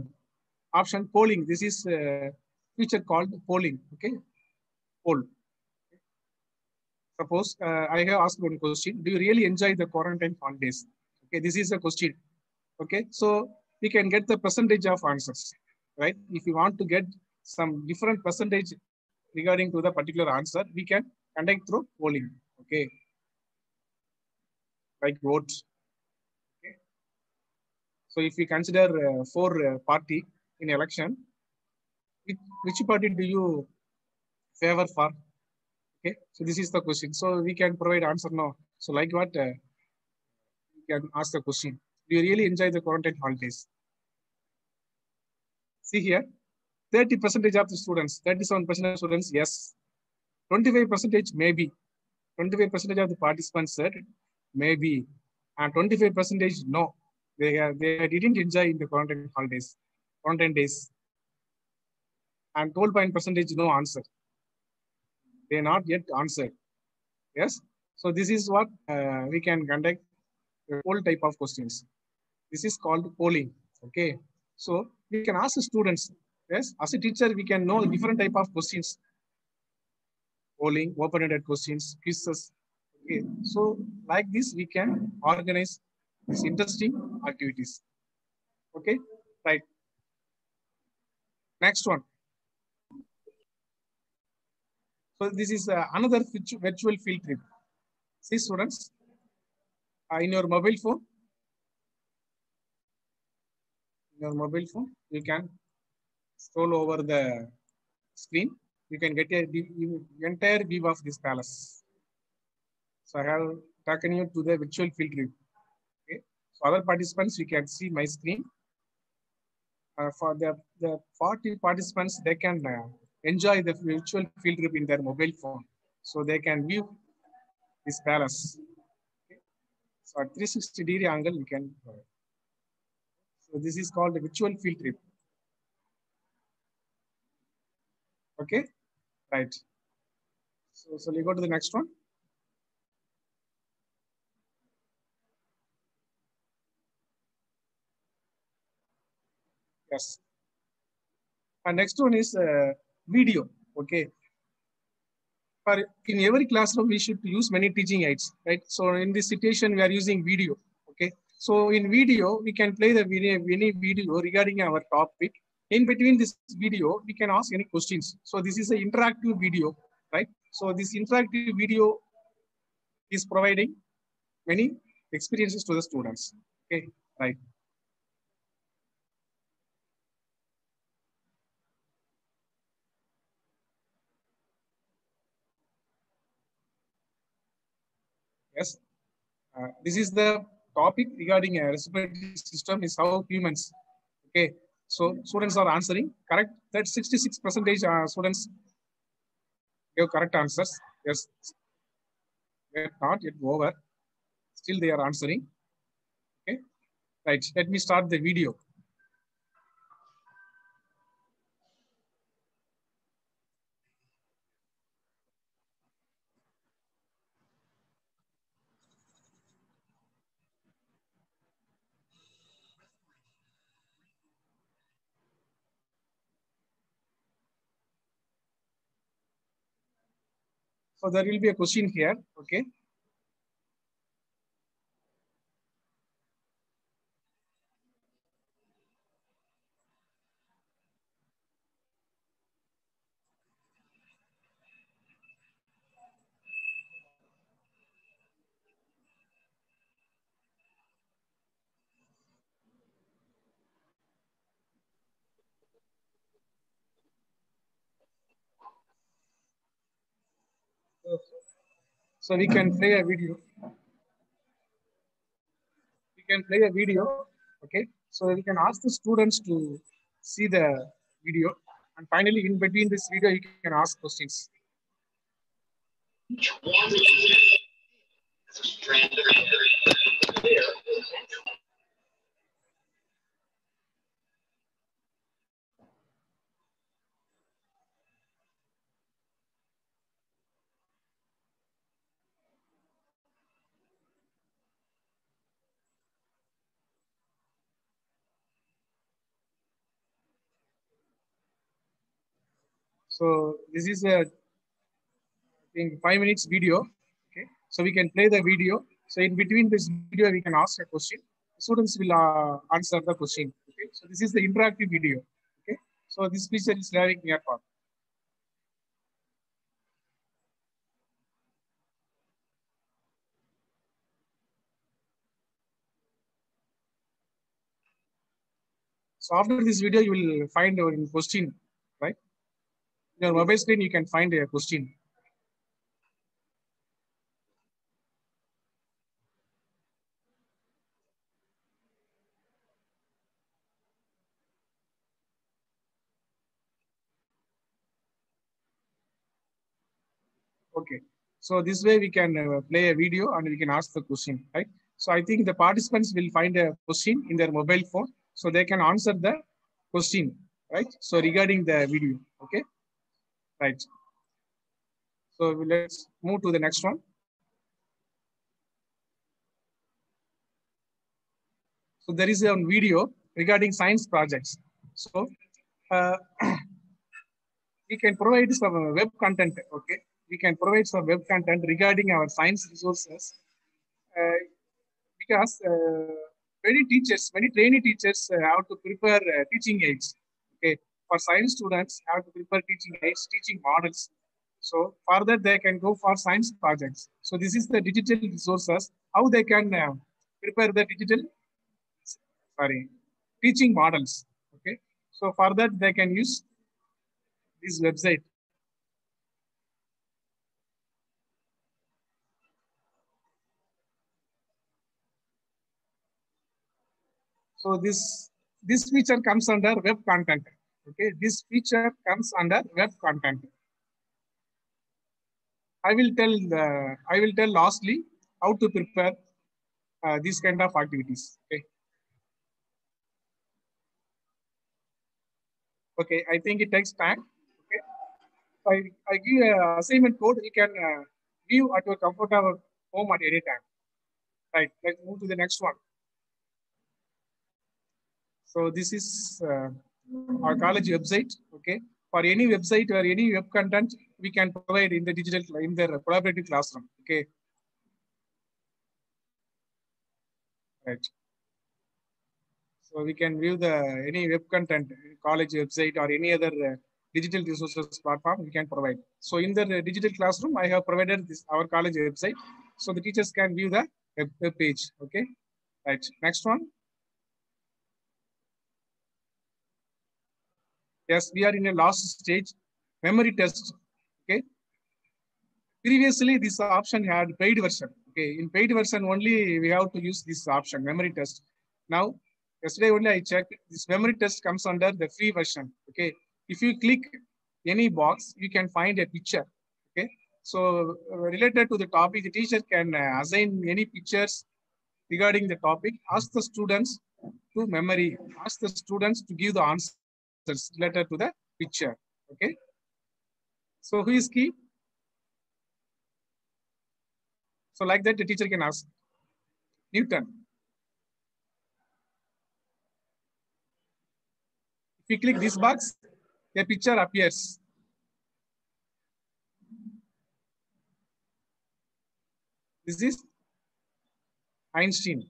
option, polling. This is a feature called polling. Okay, poll. Suppose I have asked one question. Do you really enjoy the quarantine holidays? Okay, this is a question. Okay, so we can get the percentage of answers, right? If you want to get some different percentage regarding to the particular answer, we can conduct through polling, okay? Like vote. Okay. So if we consider four party in election, which party do you favor for? Okay, so this is the question. So we can provide answer now. So like what, you can ask the question. Do you really enjoy the quarantine holidays? See here, 30% of the students, 37% of students, yes. 25% maybe. 25% of the participants said maybe. And 25% no. They didn't enjoy in the quarantine holidays, quarantine days. And 12% no answer. They not yet answered. Yes. So this is what we can conduct a poll type of questions. This is called polling. Okay. So we can ask the students. Yes. As a teacher, we can know different type of questions. Polling, open-ended questions, quizzes. Okay. So like this, we can organize these interesting activities. Okay. Right. Next one. So this is another virtual field trip. See students, in your mobile phone, you can scroll over the screen. You can get a entire view of this palace. So I have taken you to the virtual field trip. Okay. So other participants, you can see my screen. For the 40 participants, they can enjoy the virtual field trip in their mobile phone. So they can view this palace. Okay. So at 360-degree angle, we can provide. So this is called a virtual field trip. Okay, right. So we go to the next one. Yes. And next one is video. Okay. For in every classroom, we should use many teaching aids, right? So in this situation, we are using video. Okay. So in video, we can play the video, any video regarding our topic. In between this video, we can ask any questions. So this is an interactive video, right? So this interactive video is providing many experiences to the students. Okay, right. Yes, this is the topic regarding a respiratory system is how humans. Okay, so students are answering correct. That 66% students gave correct answers. Yes, they're not yet over. Still they are answering. Okay, right. Let me start the video. So there will be a question here. Okay. So we can play a video. We can play a video. Okay. So we can ask the students to see the video. And finally, in between this video, you can ask questions. So this is a in 5 minutes video. Okay, so we can play the video. So in between this video, we can ask a question. Students will answer the question. Okay. Okay, so this is the interactive video. Okay, so this feature is having near part. So after this video, you will find a question, right? In your mobile screen, you can find a question. Okay, so this way we can play a video and we can ask the question, right? So I think the participants will find a question in their mobile phone, so they can answer the question, right? So regarding the video, okay, right. So let's move to the next one. So there is a video regarding science projects. So uh, we can provide some web content, okay? We can provide some web content regarding our science resources because many teachers, many trainee teachers have to prepare teaching aids, okay? For science students, have to prepare teaching aids, teaching models. So for that, they can go for science projects. So this is the digital resources, how they can prepare the digital, teaching models, okay? So for that, they can use this website. So this feature comes under web content. Okay, this feature comes under web content. I will tell lastly how to prepare these kind of activities. Okay. Okay, I think it takes time. Okay. I give a assignment code. You can view at your comfortable home at any time. Right. Let's move to the next one. So this is our college website. Okay. For any website or any web content, we can provide in the digital, in the collaborative classroom. Okay. Right. So we can view the any web content, college website or any other digital resources platform we can provide. So in the digital classroom, I have provided this our college website, so the teachers can view the web page. Okay. Right. Next one. Yes, we are in a last stage, memory test. Okay. Previously, this option had paid version. Okay, in paid version only we have to use this option, memory test. Now, yesterday only I checked, this memory test comes under the free version. Okay, if you click any box, you can find a picture. Okay, so related to the topic, the teacher can assign any pictures regarding the topic, ask the students to memory, ask the students to give the answers related to the picture. Okay, so who is key? So like that, the teacher can ask Newton. If you click this box, a picture appears. This is Einstein.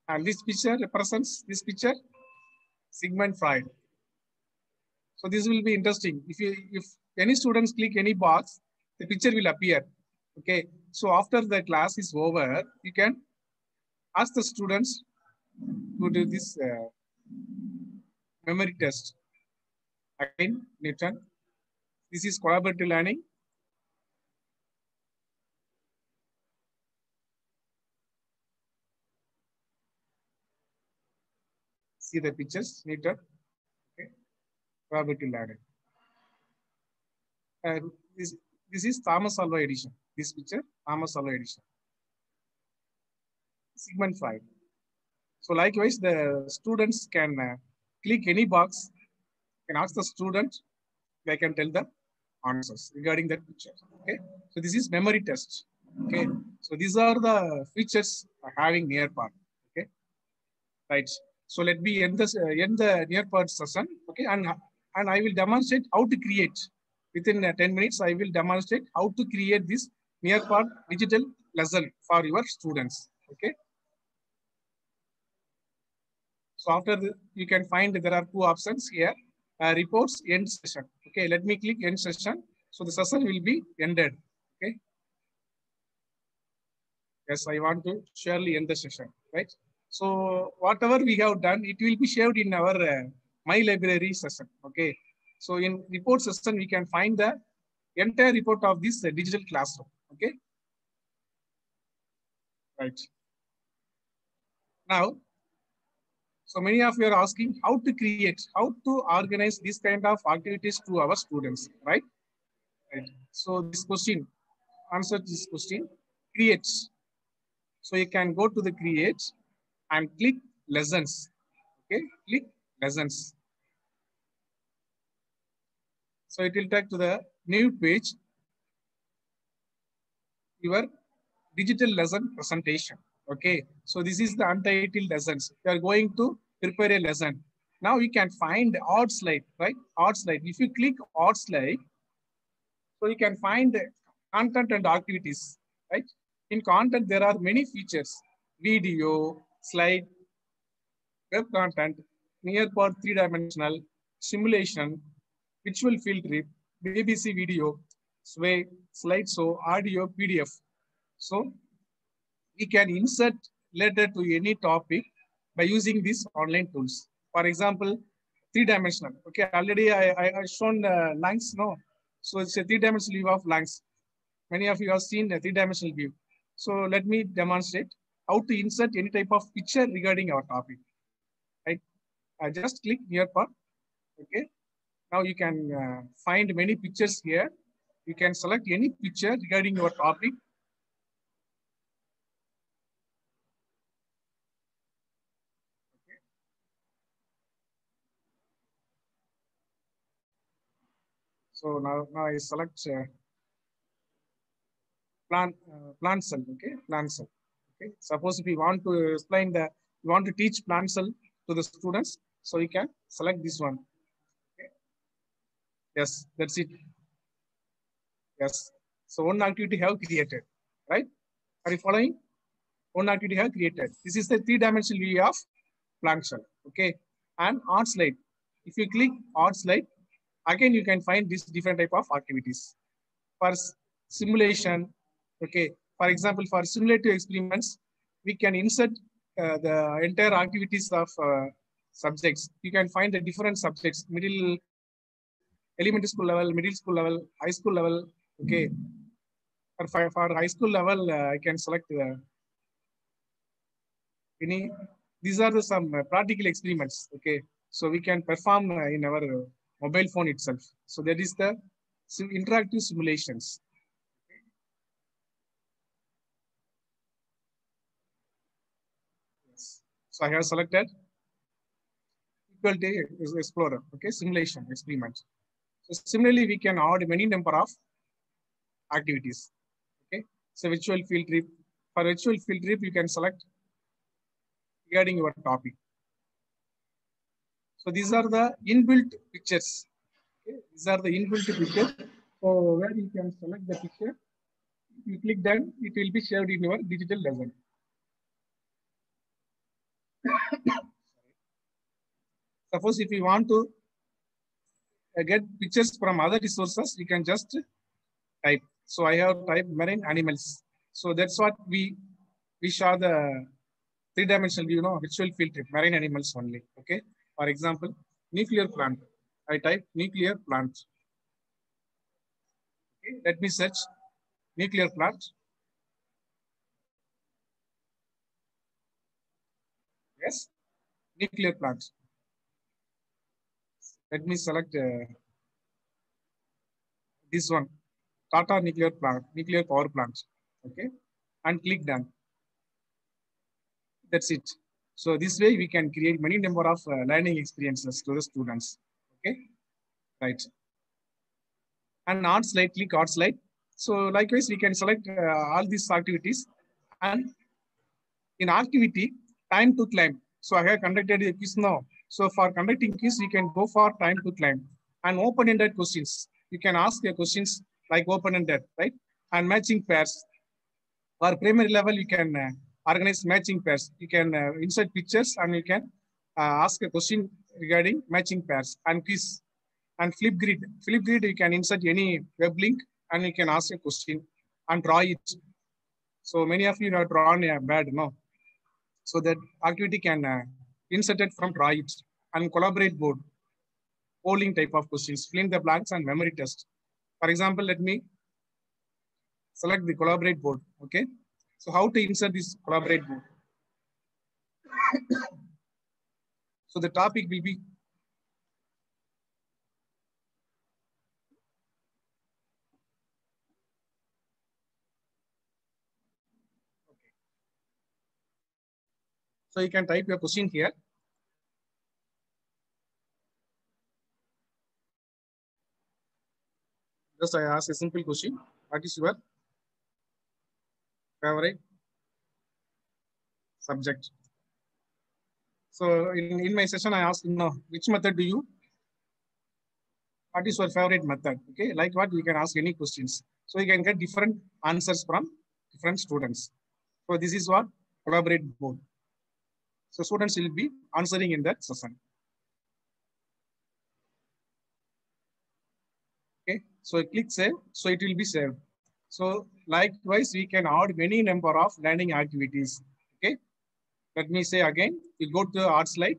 And this picture represents this picture, Sigmund Freud. So this will be interesting. If any students click any box, the picture will appear. Okay. So after the class is over, you can ask the students to do this memory test. Again, Newton. This is collaborative learning. See the pictures, Newton. Okay. Collaborative learning. This is Thomas Alva Edison. This picture, Thomas Alva Edison. Sigmund Freud. So likewise, the students can click any box, can ask the student, they can tell the answers regarding that picture. Okay. So this is memory test. Okay. So these are the features having near part. Okay. Right. So let me end the near part session. Okay. And I will demonstrate how to create. Within 10 minutes, I will demonstrate how to create this near part digital lesson for your students. Okay. So after you can find there are two options here, reports, end session. Okay, let me click end session. So the session will be ended. Okay. Yes, I want to surely end the session, right? So whatever we have done, it will be shared in our My Library session. Okay. So in report session, we can find the entire report of this digital classroom. Okay. Right. Now, so many of you are asking how to create, how to organize this kind of activities to our students, right? Right. So this question, answer this question, create. So you can go to the create and click lessons. Okay, click lessons. So it will take to the new page, your digital lesson presentation. Okay, so this is the untitled lessons. You are going to prepare a lesson. Now you can find art slide, right? Art slide. If you click art slide, so you can find content and activities, right? In content, there are many features: video, slide, web content, near part 3-dimensional, simulation, virtual field trip, BBC video, Sway, slideshow, audio, PDF. So we can insert later to any topic by using these online tools. For example, 3-dimensional. Okay, already I shown lungs, no? So it's a 3-dimensional view of lungs. Many of you have seen a 3-dimensional view. So let me demonstrate how to insert any type of picture regarding our topic. Right? I just click near part. Okay. Now you can find many pictures here. You can select any picture regarding your topic. Okay. So now I select plant cell. Okay, plant cell. Okay. Suppose if you want to explain you want to teach plant cell to the students, so you can select this one. Okay. Yes, that's it. Yes. So one activity have created, right? Are you following? One activity have created. This is the 3-dimensional view of plant cell. Okay. And art slide. If you click art slide, again you can find this different type of activities. For simulation, okay. For example, for simulative experiments, we can insert the entire activities of subjects. You can find the different subjects, elementary school level, middle school level, high school level. Okay. For high school level, I can select these are some practical experiments. Okay. So we can perform in our mobile phone itself. So that is the interactive simulations. Yes. So I have selected equal to explorer. Okay. Simulation experiment. So similarly, we can add many number of activities. Okay. So virtual field trip. For virtual field trip, you can select regarding your topic. So these are the inbuilt pictures. Okay. These are the inbuilt pictures. So where you can select the picture, you click done, it will be shared in your digital lesson. Suppose if you want to get pictures from other resources, you can just type. So I have typed marine animals. So that's what we saw the 3-dimensional view, virtual field trip, marine animals only. Okay. For example, nuclear plant. I type nuclear plant. Okay. Let me search nuclear plant. Yes, nuclear plant. Let me select this one, Tata nuclear plant, nuclear power plant. Okay, and click done. That's it. So this way we can create many number of learning experiences to the students. Okay, right. And art slide, click art slide. So likewise, we can select all these activities, and in activity, time to climb. So I have conducted a quiz now. So for conducting quiz, you can go for time to climb and open-ended questions. You can ask your questions like open-ended, right? And matching pairs. For primary level, you can organize matching pairs. You can insert pictures and you can ask a question regarding matching pairs and quiz. And Flipgrid. Flipgrid, you can insert any web link and you can ask a question and draw it. So many of you have drawn a bad, no? So that activity can insert it from draw it. And collaborate board, polling type of questions, fill in the blanks and memory test. For example, let me select the collaborate board, okay? So how to insert this collaborate board? So the topic will be so you can type your question here. Just I ask a simple question. What is your favorite subject? So in my session, I asked, which method do you? What is your favorite method? Okay, like what, you can ask any questions. So you can get different answers from different students. So this is what collaborate board. So students will be answering in that session. Okay, so click save, so it will be saved. So likewise, we can add many number of learning activities. Okay, let me say again, you go to the art slide,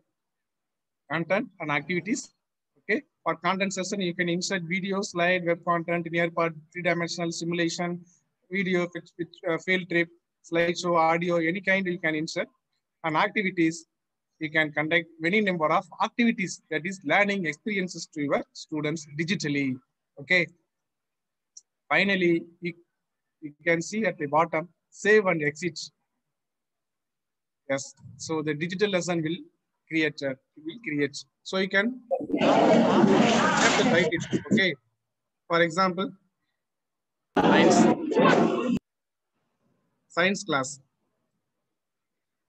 content and activities. Okay, for content session, you can insert video, slide, web content, nearby three-dimensional simulation, video, field trip, slideshow, audio, any kind you can insert. And activities, you can conduct many number of activities, that is learning experiences to your students digitally. Okay. Finally, you can see at the bottom, save and exit. Yes. So the digital lesson will create. So you can have the title. Okay. For example, science class.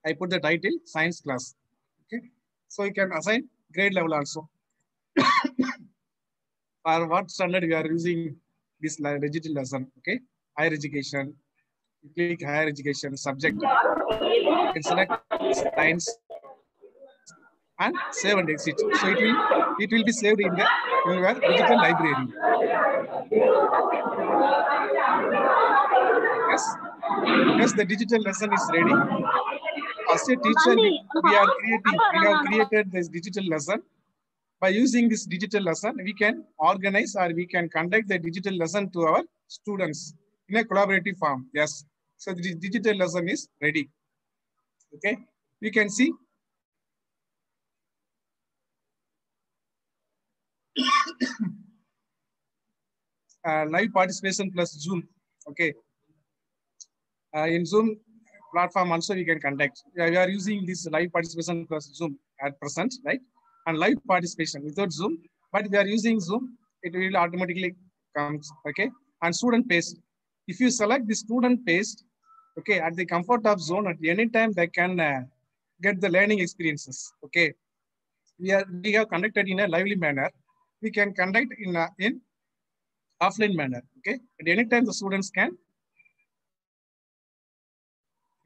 I put the title science class. Okay. So you can assign grade level also. For what standard we are using this digital lesson? Okay. Higher education. You click higher education subject. You can select science and save and exit. So it will be saved in your digital library. Yes, the digital lesson is ready. As a teacher, we have created this digital lesson. By using this digital lesson, we can organize or we can conduct the digital lesson to our students in a collaborative form. Yes. So the digital lesson is ready. Okay. You can see. Live participation plus Zoom. Okay. In Zoom platform also we can conduct. We are using this live participation plus Zoom at present, right? And live participation without Zoom, but we are using Zoom, it will automatically comes, okay? And student paste. If you select the student paste, okay, at the comfort of zone, at any time they can get the learning experiences, okay? We have conducted in a lively manner. We can conduct in offline manner, okay? At any time the students can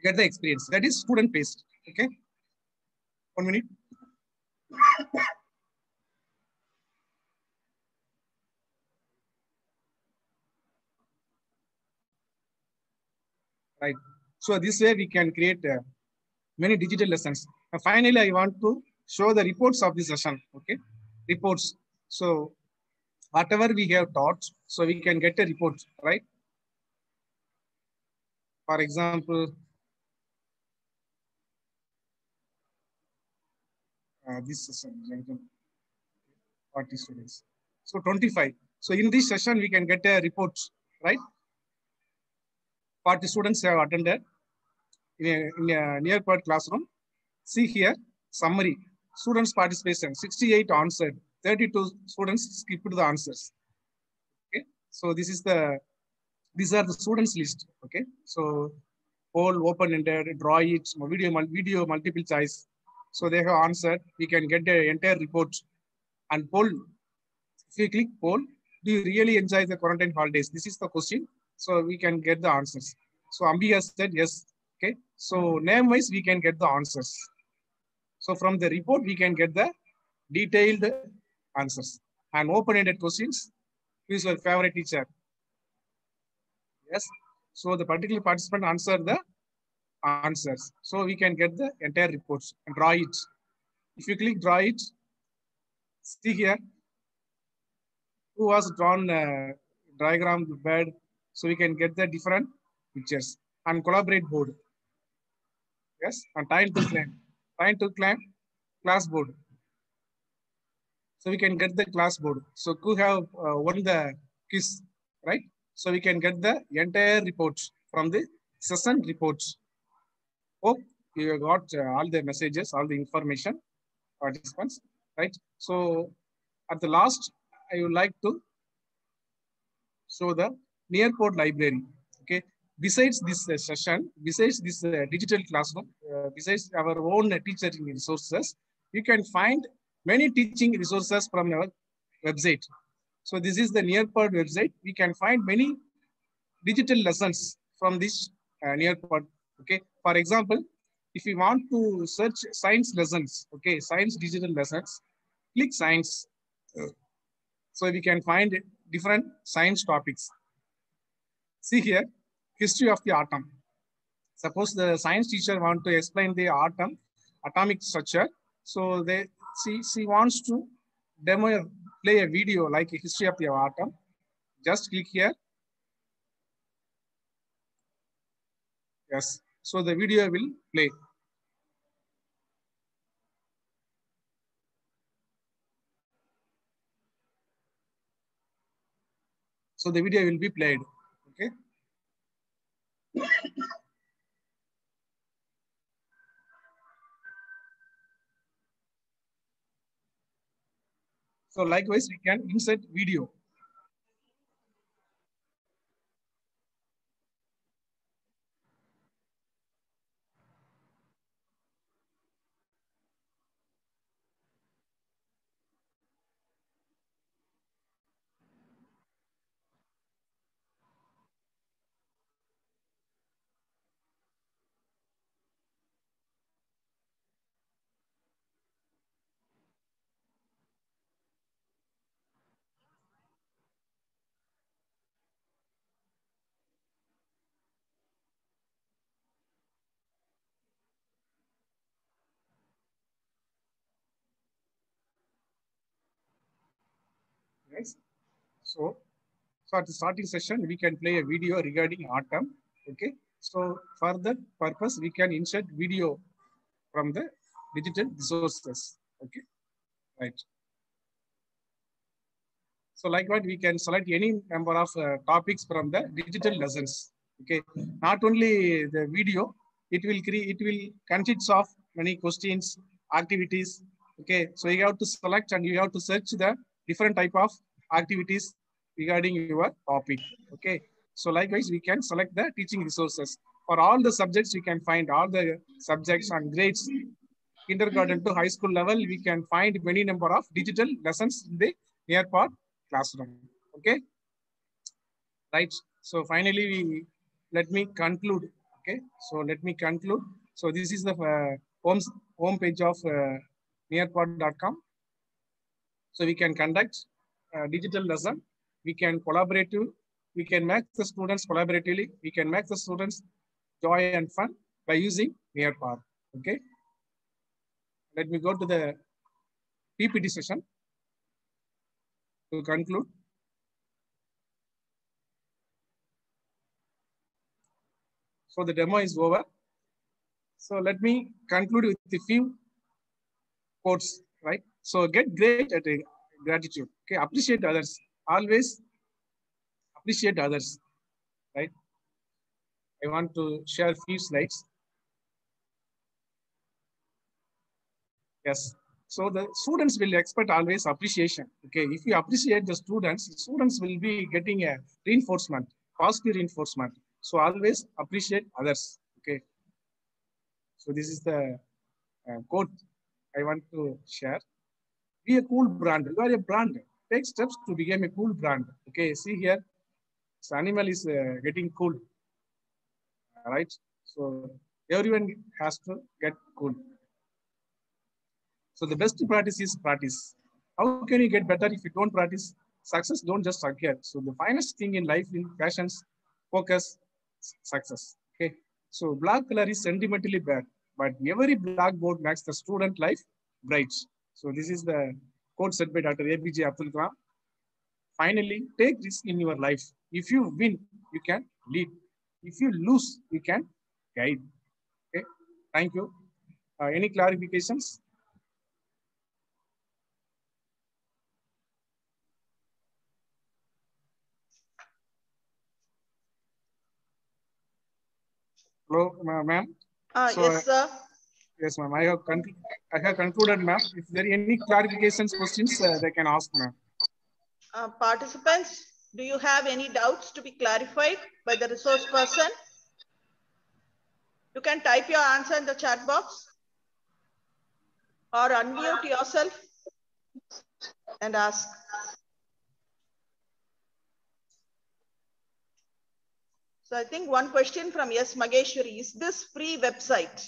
get the experience. That is student paste, okay? 1 minute. Right. So this way we can create many digital lessons. Finally, I want to show the reports of this session. Okay, reports. So whatever we have taught, so we can get a report, right? For example, this session, 40 students. So 25. So in this session, we can get a report, right? 40 students have attended in a nearby classroom. See here, summary. Students participation, 68 answered, 32 students skipped the answers. Okay, so these are the students list. Okay, so poll, open-ended, draw it, video multiple choice. So they have answered. We can get the entire report. And poll, if you click poll, do you really enjoy the quarantine holidays? This is the question. So we can get the answers. So Ambi has said yes. Okay, so name-wise we can get the answers. So from the report, we can get the detailed answers. And open-ended questions. Who is your favorite teacher? Yes. So the particular participant answer the answers. So we can get the entire reports and draw it. If you click draw it, see here, who was drawn diagram bed. So we can get the different pictures and collaborate board. Yes, and time to claim class board. So we can get the class board. So who have won the quiz, right? So we can get the entire reports from the session reports. Hope you got all the messages, all the information, participants, right? So at the last, I would like to show the Nearport library. Okay. Besides this session, besides this digital classroom, besides our own teaching resources, you can find many teaching resources from our website. So this is the Nearport website. We can find many digital lessons from this Nearport. Okay. For example, if you want to search science lessons, okay, science digital lessons, click science. So we can find different science topics. See here, history of the atom. Suppose the science teacher want to explain the atom, atomic structure. So she wants to play a video like a history of the atom. Just click here. Yes. So the video will play. So the video will be played. Okay. So likewise, we can insert video. Yes. So at the starting session, we can play a video regarding atom. Okay. So for that purpose, we can insert video from the digital resources. Okay. Right. So likewise, we can select any number of topics from the digital lessons. Okay. Not only the video, it will consist of many questions, activities. Okay. So you have to select and you have to search the different type of activities regarding your topic. Okay. So likewise, we can select the teaching resources. For all the subjects, we can find all the subjects and grades. Kindergarten to high school level, we can find many number of digital lessons in the Nearport classroom. Okay. Right. So finally, let me conclude. Okay. So let me conclude. So this is the home page of nearport.com. So we can conduct digital lesson. We can collaborate. We can make the students collaboratively. We can make the students joy and fun by using Nearport. Okay. Let me go to the PPT session to conclude. So the demo is over. So let me conclude with a few quotes, right? So get great at gratitude. Okay, appreciate others. Always appreciate others, right? I want to share a few slides. Yes. So the students will expect always appreciation. Okay, if you appreciate the students will be getting a reinforcement, positive reinforcement. So always appreciate others. Okay. So this is the quote I want to share. Be a cool brand. You are a brand. Take steps to become a cool brand. Okay, see here, this animal is getting cool. All right. So everyone has to get cool. So the best practice is practice. How can you get better if you don't practice? Success don't just occur. So the finest thing in life in passions, focus, success. Okay. So black color is sentimentally bad, but every blackboard makes the student life bright. So this is the quote said by Dr. APJ Abdul Kalam. Finally, take risk in your life. If you win, you can lead. If you lose, you can guide. Okay. Thank you. Any clarifications? Hello, ma'am. Yes, sir. Yes, ma'am. I have concluded, ma'am. If there are any clarifications, questions, they can ask, ma'am. Participants, do you have any doubts to be clarified by the resource person? You can type your answer in the chat box or unmute yourself and ask. So I think one question from Yes Mageshwari, is this free website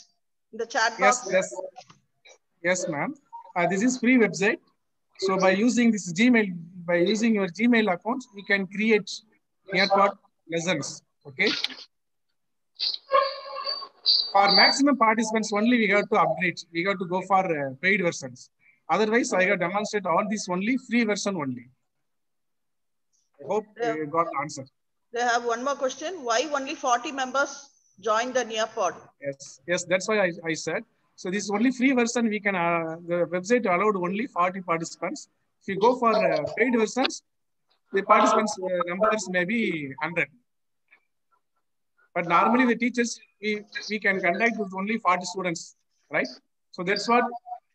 in the chat box? Yes, ma'am. This is free website. So by using this Gmail, by using your Gmail account, you can create near-taught lessons. Okay. For maximum participants only, we have to upgrade. We have to go for paid versions. Otherwise, I have demonstrated all this only free version only. I hope you got the answer. They have one more question. Why only 40 members joined the Nearpod? Yes, that's why I said. So this is only free version. We can the website allowed only 40 participants. If you go for paid versions, the participants numbers may be 100. But normally the teachers we can conduct with only 40 students, right? So that's what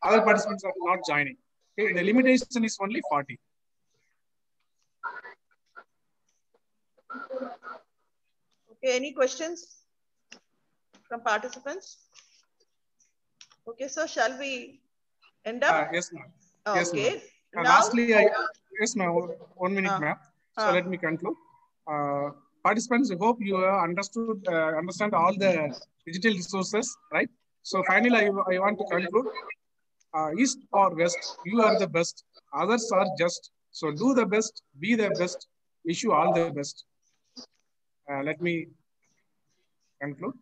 other participants are not joining. Okay, the limitation is only 40. Okay, any questions from participants? Okay, so shall we end up? Yes, ma'am. Okay. Yes, ma'am. Lastly, yes, ma'am. 1 minute, ma'am. So let me conclude. Participants, I hope you understand all the digital resources, right? So finally, I want to conclude. East or west, you are the best. Others are just. So do the best, be the best. Wish you all the best. Let me conclude.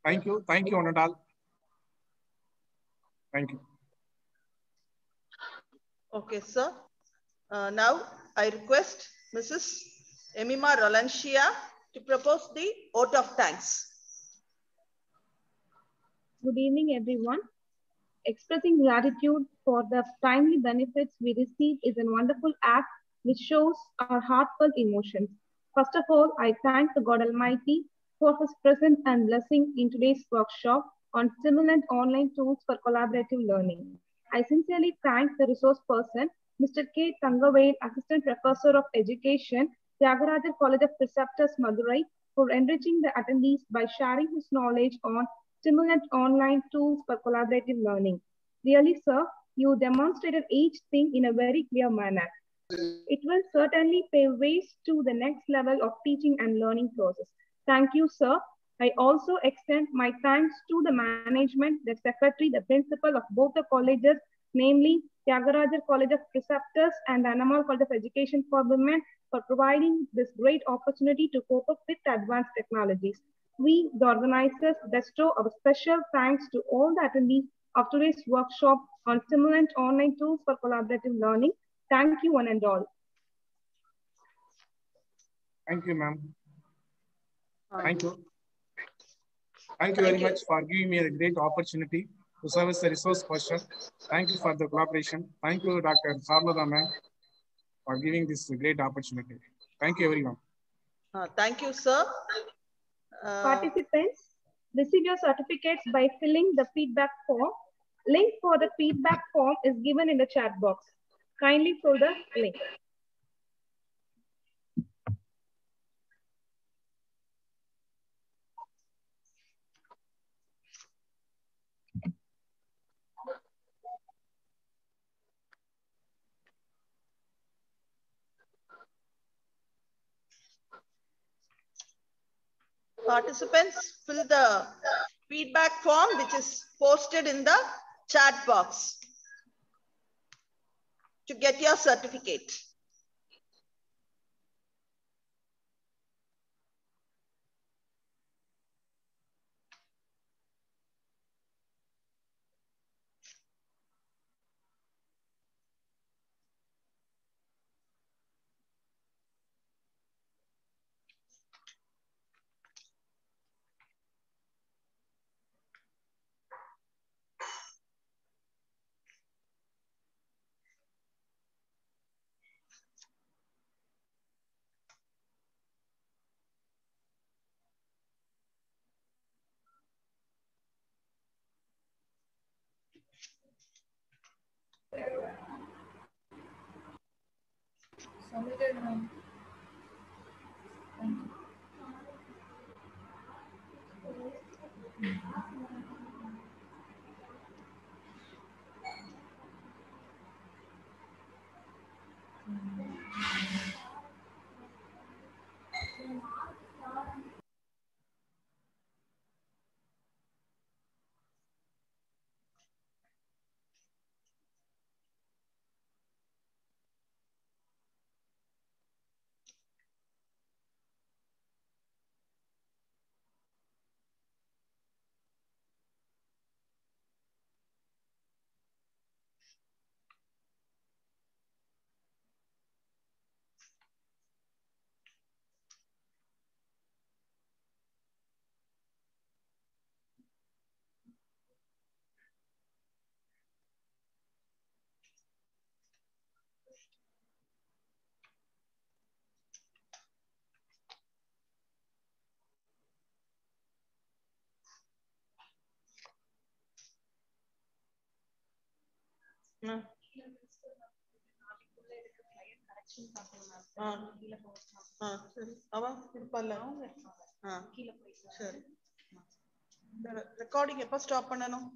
Thank you, one and all. Thank you. Okay, sir. Now I request Mrs. Emima Rolanchia to propose the vote of thanks. Good evening, everyone. Expressing gratitude for the timely benefits we receive is a wonderful act which shows our heartfelt emotions. First of all, I thank the God Almighty for His presence and blessing in today's workshop on stimulant online tools for collaborative learning. I sincerely thank the resource person, Mr. K. Thangaved, Assistant Professor of Education, Tyagarajar College of Preceptors, Madurai, for enriching the attendees by sharing his knowledge on stimulant online tools for collaborative learning. Really, sir, you demonstrated each thing in a very clear manner. It will certainly pave ways to the next level of teaching and learning process. Thank you, sir. I also extend my thanks to the management, the secretary, the principal of both the colleges, namely Tyagarajar College of Preceptors and the Annamal College of Education for Women, for providing this great opportunity to cope up with advanced technologies. We, the organizers, bestow our special thanks to all the attendees of today's workshop on stimulant online tools for collaborative learning. Thank you, one and all. Thank you, ma'am. Thank you. Thank you very much for giving me a great opportunity to serve as a resource person. Thank you for the collaboration. Thank you, Dr. Sarlada ma'am, for giving this great opportunity. Thank you, everyone. Thank you, sir. Participants, receive your certificates by filling the feedback form. Link for the feedback form is given in the chat box. Kindly fill the link. Participants, fill the feedback form which is posted in the chat box to get your certificate. Recording எப்ப stop பண்ணணும்?